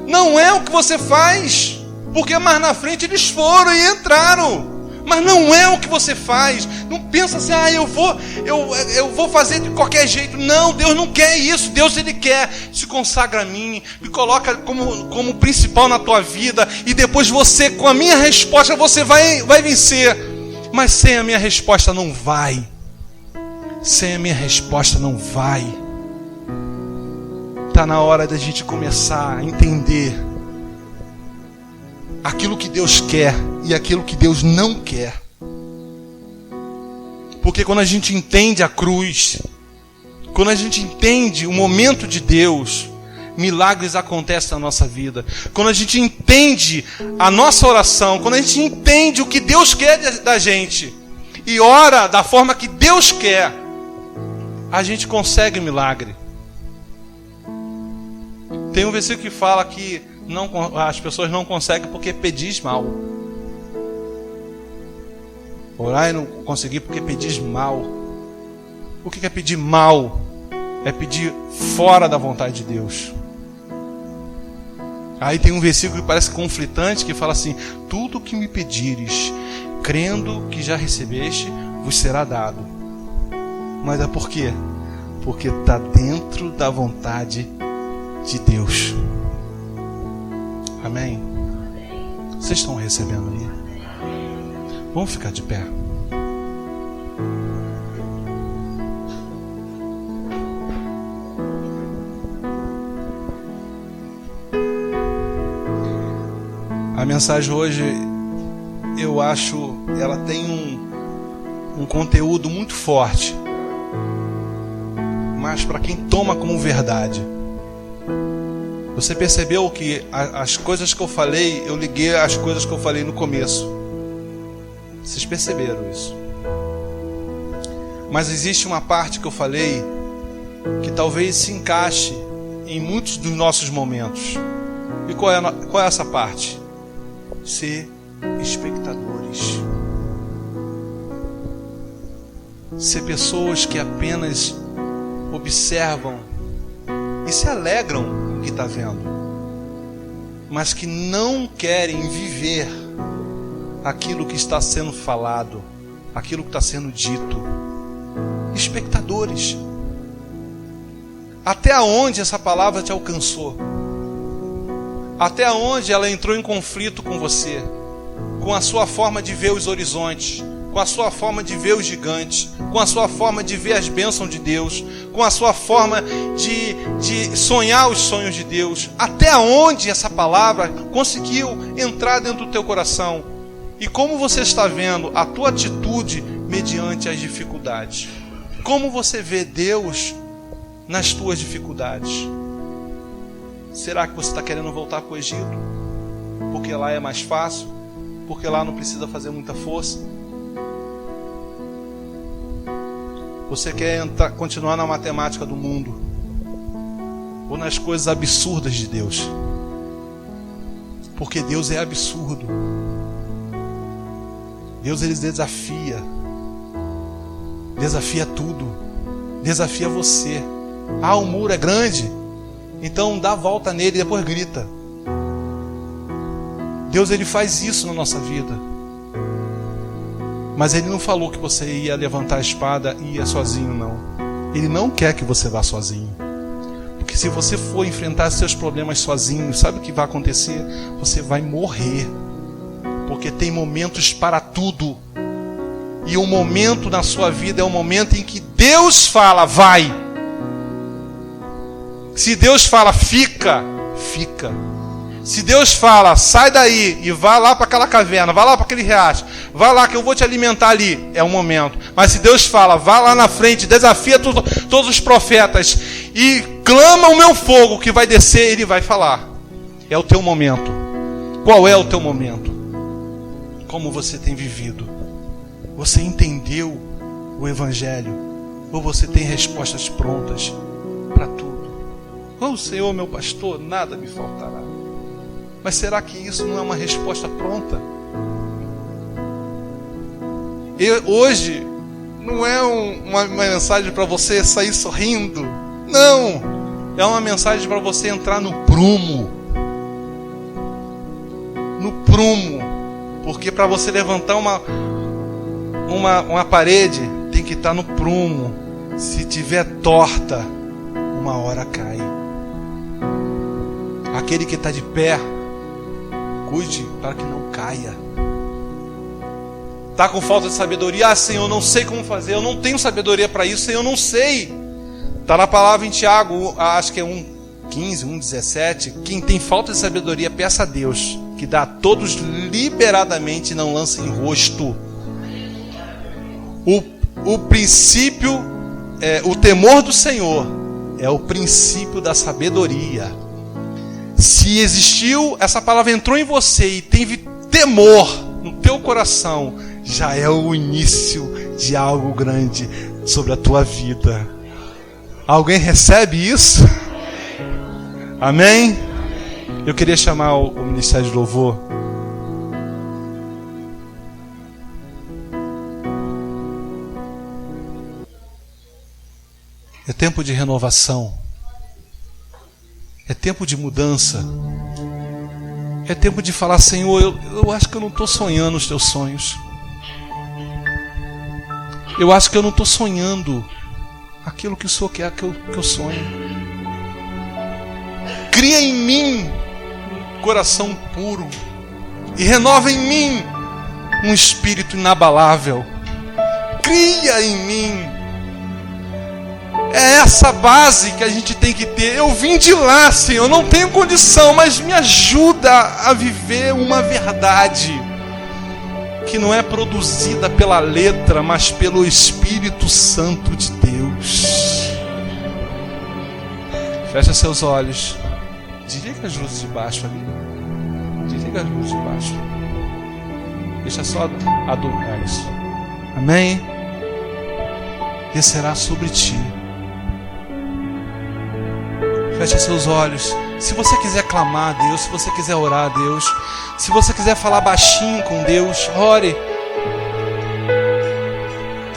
Não é o que você faz, porque mais na frente eles foram e entraram. Mas não é o que você faz. Não pensa assim, eu vou fazer de qualquer jeito. Não, Deus não quer isso. Deus, Ele quer. Se consagra a mim, me coloca como principal na tua vida, e depois você, com a minha resposta, você vai vencer. Mas sem a minha resposta não vai. Sem a minha resposta não vai. Está na hora da gente começar a entender aquilo que Deus quer e aquilo que Deus não quer. Porque quando a gente entende a cruz, quando a gente entende o momento de Deus, milagres acontecem na nossa vida. Quando a gente entende a nossa oração, quando a gente entende o que Deus quer da gente e ora da forma que Deus quer, a gente consegue milagre. Tem um versículo que fala que as pessoas não conseguem porque pedis mal. Orar e não conseguir porque pedis mal. O que é pedir mal? É pedir fora da vontade de Deus. Aí tem um versículo que parece conflitante, que fala assim: tudo o que me pedires, crendo que já recebeste, vos será dado. Mas é por quê? Porque está dentro da vontade de Deus. Amém? Vocês estão recebendo aí? Vamos ficar de pé. A mensagem hoje, eu acho, ela tem um conteúdo muito forte, mas para quem toma como verdade. Você percebeu que as coisas que eu falei, eu liguei às coisas que eu falei no começo. Vocês perceberam isso? Mas existe uma parte que eu falei que talvez se encaixe em muitos dos nossos momentos. E qual é essa parte? Ser espectadores. Ser pessoas que apenas observam e se alegram com o que está vendo, mas que não querem viver aquilo que está sendo falado, aquilo que está sendo dito. Espectadores. Até onde essa palavra te alcançou? Até onde ela entrou em conflito com você, com a sua forma de ver os horizontes, com a sua forma de ver os gigantes, com a sua forma de ver as bênçãos de Deus, com a sua forma de sonhar os sonhos de Deus. Até onde essa palavra conseguiu entrar dentro do teu coração? E como você está vendo a tua atitude mediante as dificuldades? Como você vê Deus nas tuas dificuldades? Será que você está querendo voltar para o Egito? Porque lá é mais fácil? Porque lá não precisa fazer muita força? Você quer continuar na matemática do mundo ou nas coisas absurdas de Deus? Porque Deus é absurdo. Deus, ele desafia tudo, desafia você. O muro é grande, então dá a volta nele e depois grita. Deus, ele faz isso na nossa vida. Mas ele não falou que você ia levantar a espada e ia sozinho, não. Ele não quer que você vá sozinho. Porque se você for enfrentar seus problemas sozinho, sabe o que vai acontecer? Você vai morrer. Porque tem momentos para tudo. E o momento na sua vida é o momento em que Deus fala, vai. Se Deus fala, fica, fica. Se Deus fala, sai daí e vá lá para aquela caverna, vá lá para aquele riacho, vá lá que eu vou te alimentar ali, é o momento. Mas se Deus fala, vá lá na frente, desafia todos os profetas e clama o meu fogo que vai descer, ele vai falar. É o teu momento. Qual é o teu momento? Como você tem vivido? Você entendeu o Evangelho? Ou você tem respostas prontas para tudo? Oh, Senhor, meu pastor, nada me faltará. Mas será que isso não é uma resposta pronta? E hoje não é uma mensagem para você sair sorrindo. Não! É uma mensagem para você entrar no prumo. No prumo. Porque para você levantar uma parede, tem que estar no prumo. Se tiver torta, uma hora cai. Aquele que está de pé, cuide para que não caia. Está com falta de sabedoria? Senhor, eu não sei como fazer. Eu não tenho sabedoria para isso. Senhor, eu não sei. Está na palavra em Tiago, acho que é 1:15, 1:17. Quem tem falta de sabedoria, peça a Deus, que dá a todos liberadamente e não lança em rosto. O princípio, o temor do Senhor é o princípio da sabedoria. Se existiu, essa palavra entrou em você e teve temor no teu coração, já é o início de algo grande sobre a tua vida. Alguém recebe isso? Amém? Eu queria chamar o Ministério de Louvor. É tempo de renovação. É tempo de mudança. É tempo de falar, Senhor, eu acho que eu não estou sonhando os teus sonhos. Eu acho que eu não estou sonhando aquilo que o Senhor quer que eu sonhe. Cria em mim um coração puro e renova em mim um espírito inabalável. Cria em mim. É essa base que a gente tem que ter. Eu vim de lá, Senhor, eu não tenho condição, mas me ajuda a viver uma verdade que não é produzida pela letra, mas pelo Espírito Santo de Deus. Fecha seus olhos. Desliga as luzes de baixo ali. Desliga as luzes de baixo. Deixa só adorar isso. Amém? Descerá sobre ti. Feche seus olhos. Se você quiser clamar a Deus, se você quiser orar a Deus, se você quiser falar baixinho com Deus, ore.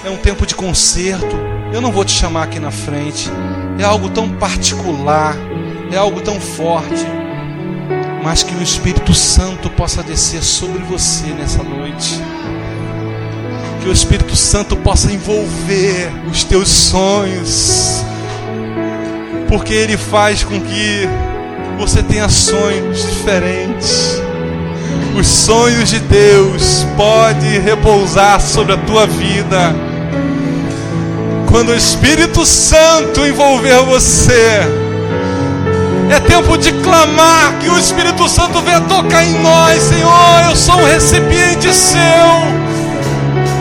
É um tempo de concerto. Eu não vou te chamar aqui na frente. É algo tão particular, é algo tão forte, mas que o Espírito Santo possa descer sobre você nessa noite. Que o Espírito Santo possa envolver os teus sonhos, porque Ele faz com que você tenha sonhos diferentes. Os sonhos de Deus podem repousar sobre a tua vida. Quando o Espírito Santo envolver você, é tempo de clamar que o Espírito Santo venha tocar em nós. Senhor, eu sou um recipiente seu.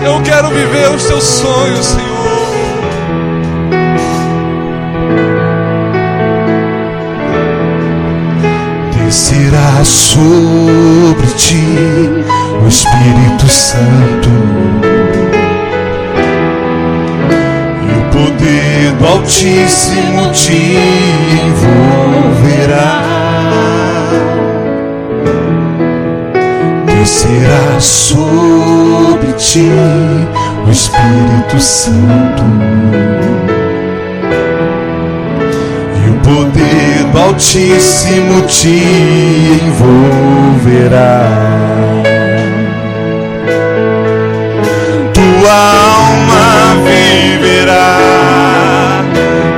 Eu quero viver os teus sonhos, Senhor. Descerá sobre ti o Espírito Santo, e o Altíssimo te envolverá. Descerá sobre ti o Espírito Santo, e o poder do Altíssimo te envolverá. Tua alma viverá,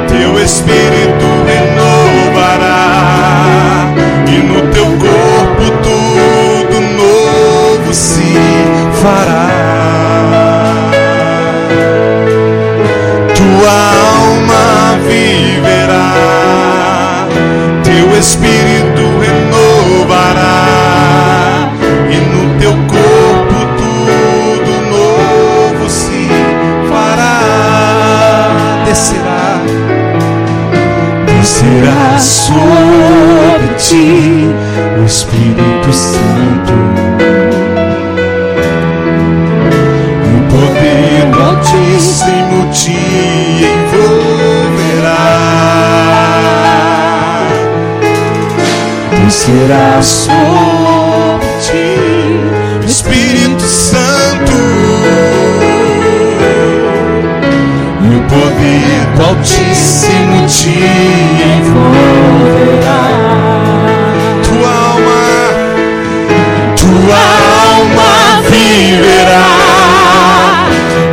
teu espírito renovará, e no teu corpo tudo novo se fará. Tua alma viverá, teu espírito renovará, e no teu corpo tudo novo se fará. Descerá, descerá sobre ti o Espírito Santo, e o poder do Altíssimo te envolverá. Descerá sobre ti o Espírito Santo, e o poder do Altíssimo te envolverá. Tua alma viverá,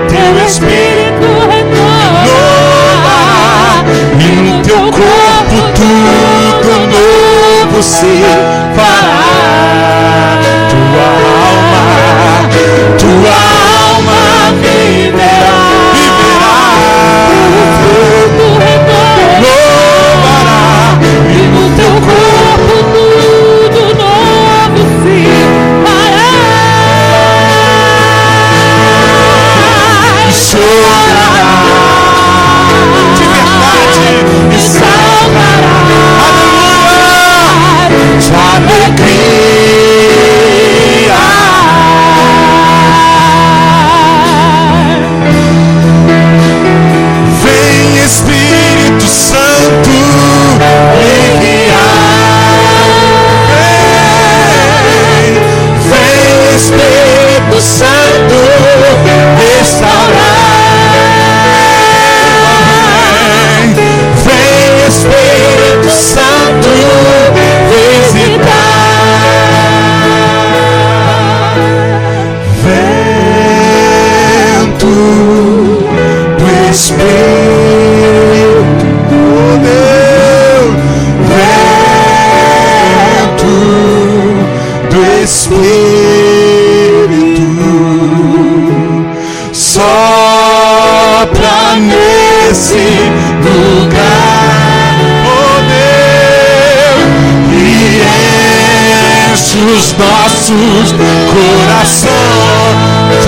teu espírito renova, e no teu corpo tudo novo se fará. Tua alma viverá, e no teu corpo tudo novo se fará. Chorará de verdade e saltará, aleluia, de alegria. Vem Espírito Santo me guiar. Vem Espírito Santo restaurar. Vem Espírito Santo visitar. Vento do Espírito, oh Deus, vento do Espírito, sopra nesse lugar, oh Deus, e enche os nossos corações.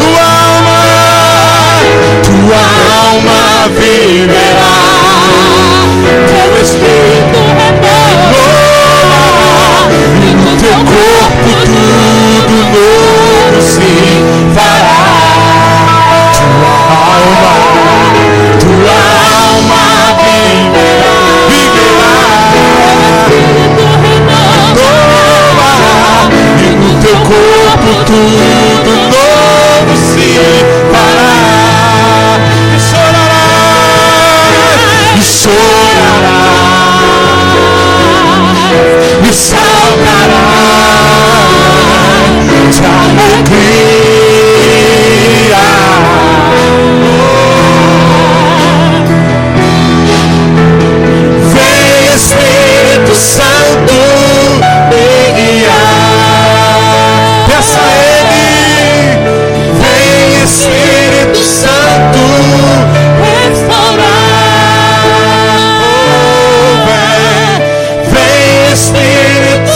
Tua alma viverá, teu espírito renova, e no teu corpo tudo novo se fará. Tua alma viverá, renova, e no teu corpo tudo novo se fará. E chorará, e saltará de alegria. Vem Espírito Santo me guiar. Peça a Ele. Vem Espírito Santo restaurar. Vem Espírito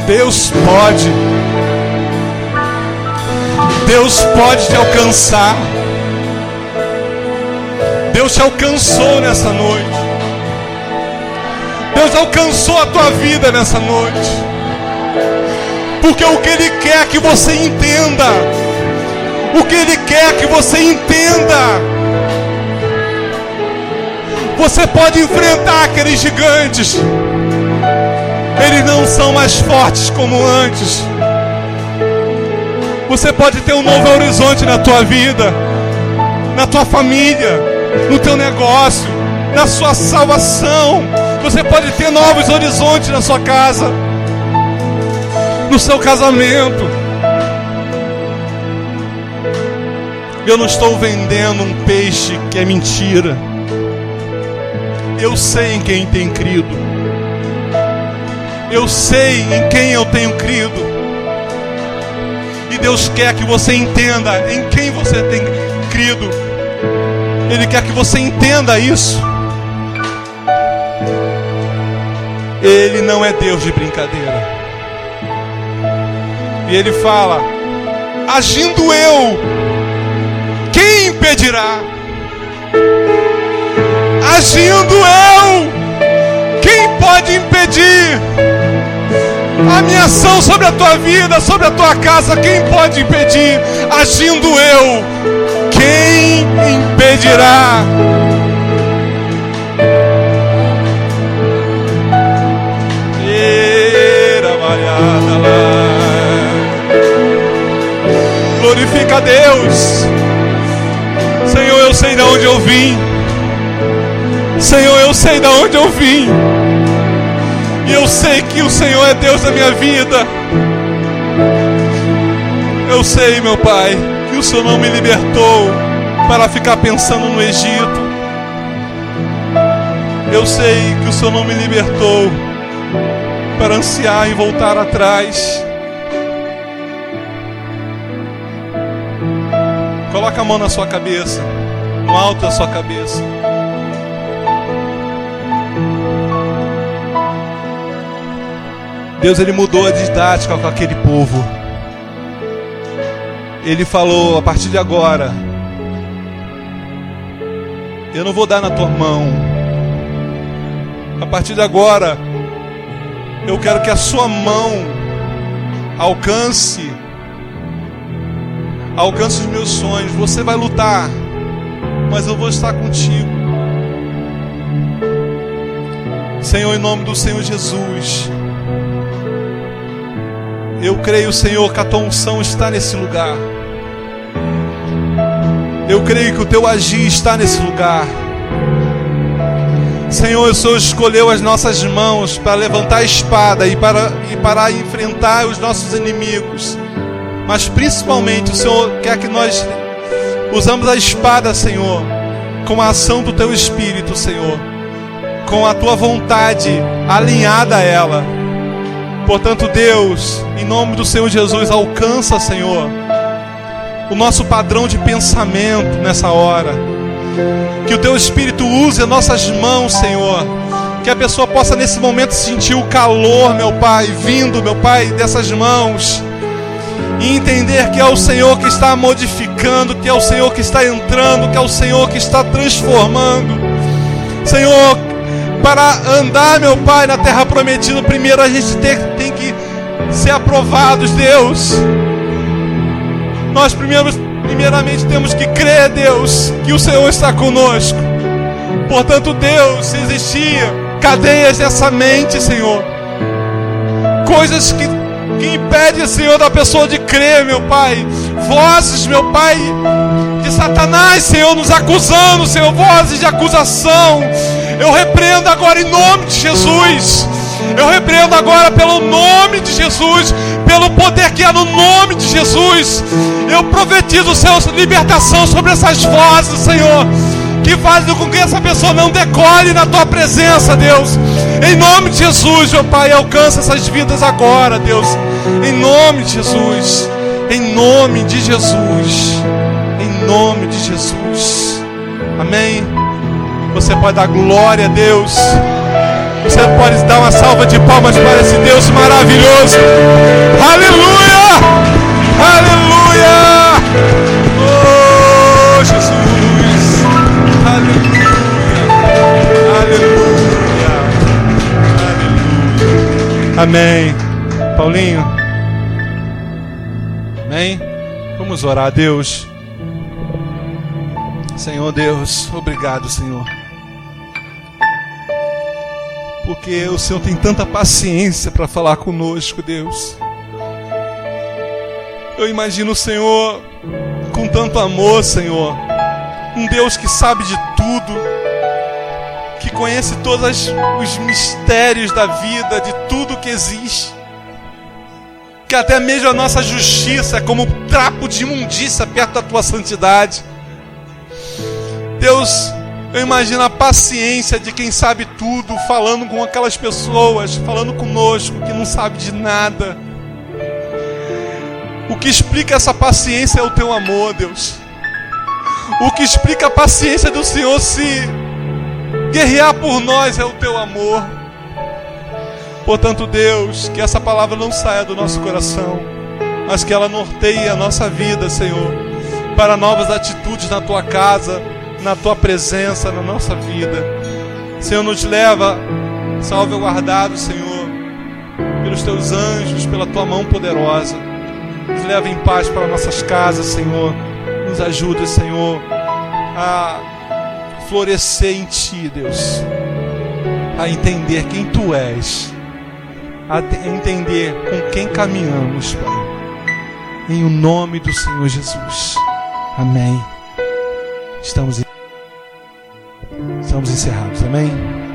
Deus pode. Deus pode te alcançar. Deus te alcançou nessa noite. Deus alcançou a tua vida nessa noite. Porque o que Ele quer que você entenda. O que Ele quer que você entenda. Você pode enfrentar aqueles gigantes. Eles não são mais fortes como antes. Você pode ter um novo horizonte na tua vida, na tua família, no teu negócio, na sua salvação. Você pode ter novos horizontes na sua casa, no seu casamento. Eu não estou vendendo um peixe que é mentira. Eu sei em quem tem crido. Eu sei em quem eu tenho crido. E Deus quer que você entenda em quem você tem crido. Ele quer que você entenda isso. Ele não é Deus de brincadeira. E Ele fala: agindo eu, quem impedirá? Agindo eu, quem pode impedir? A minha ação sobre a tua vida, sobre a tua casa, quem pode impedir? Agindo eu, quem impedirá? Glorifica a Deus. Senhor, eu sei de onde eu vim. Senhor, eu sei de onde eu vim. E eu sei que o Senhor é Deus da minha vida. Eu sei, meu Pai, que o Senhor não me libertou para ficar pensando no Egito. Eu sei que o Senhor não me libertou para ansiar e voltar atrás. Coloca a mão na sua cabeça, no alto da sua cabeça. Deus, Ele mudou a didática com aquele povo. Ele falou: a partir de agora, eu não vou dar na tua mão. A partir de agora, eu quero que a sua mão alcance os meus sonhos. Você vai lutar, mas eu vou estar contigo. Senhor, em nome do Senhor Jesus, eu creio, Senhor, que a tua unção está nesse lugar. Eu creio que o teu agir está nesse lugar. Senhor, o Senhor escolheu as nossas mãos para levantar a espada e para enfrentar os nossos inimigos. Mas principalmente o Senhor quer que nós usamos a espada, Senhor, com a ação do teu Espírito, Senhor, com a tua vontade alinhada a ela. Portanto, Deus, em nome do Senhor Jesus, alcança, Senhor, o nosso padrão de pensamento nessa hora. Que o teu Espírito use as nossas mãos, Senhor. Que a pessoa possa nesse momento sentir o calor, meu Pai, vindo, meu Pai, dessas mãos. E entender que é o Senhor que está modificando, que é o Senhor que está entrando, que é o Senhor que está transformando. Senhor, para andar, meu Pai, na terra prometida, primeiro a gente tem que ser aprovados, Deus. Nós primeiramente temos que crer, Deus, que o Senhor está conosco. Portanto, Deus, se existir cadeias nessa mente, Senhor, coisas que impedem, Senhor, da pessoa de crer, meu Pai, vozes, meu Pai, de Satanás, Senhor, nos acusando, Senhor, vozes de acusação, eu repreendo agora em nome de Jesus. Eu repreendo agora pelo nome de Jesus, pelo poder que há no nome de Jesus. Eu profetizo, Senhor, libertação sobre essas vozes, Senhor, que fazem com que essa pessoa não decole na tua presença, Deus. Em nome de Jesus, meu Pai, alcança essas vidas agora, Deus. Em nome de Jesus. Em nome de Jesus. Em nome de Jesus. Amém. Você pode dar glória a Deus. Você pode dar uma uma salva de palmas para esse Deus maravilhoso. Aleluia! Aleluia! Oh, Jesus! Aleluia! Aleluia! Aleluia! Amém. Paulinho? Amém? Vamos orar a Deus. Senhor Deus, obrigado, Senhor. Porque o Senhor tem tanta paciência para falar conosco, Deus. Eu imagino o Senhor com tanto amor, Senhor. Um Deus que sabe de tudo, que conhece todos os mistérios da vida, de tudo que existe. Que até mesmo a nossa justiça é como um trapo de imundícia perto da tua santidade. Deus, eu imagino a paciência de quem sabe tudo, falando com aquelas pessoas, falando conosco, que não sabe de nada. O que explica essa paciência é o teu amor, Deus. O que explica a paciência do Senhor se guerrear por nós é o teu amor. Portanto, Deus, que essa palavra não saia do nosso coração, mas que ela norteie a nossa vida, Senhor, para novas atitudes na tua casa, na tua presença, na nossa vida. Senhor, nos leva, salve o guardado, Senhor, pelos teus anjos, pela tua mão poderosa. Nos leva em paz para nossas casas, Senhor. Nos ajuda, Senhor, a florescer em ti, Deus, a entender quem tu és, a entender com quem caminhamos, Pai. Em o nome do Senhor Jesus. Amém. Estamos encerrados, amém?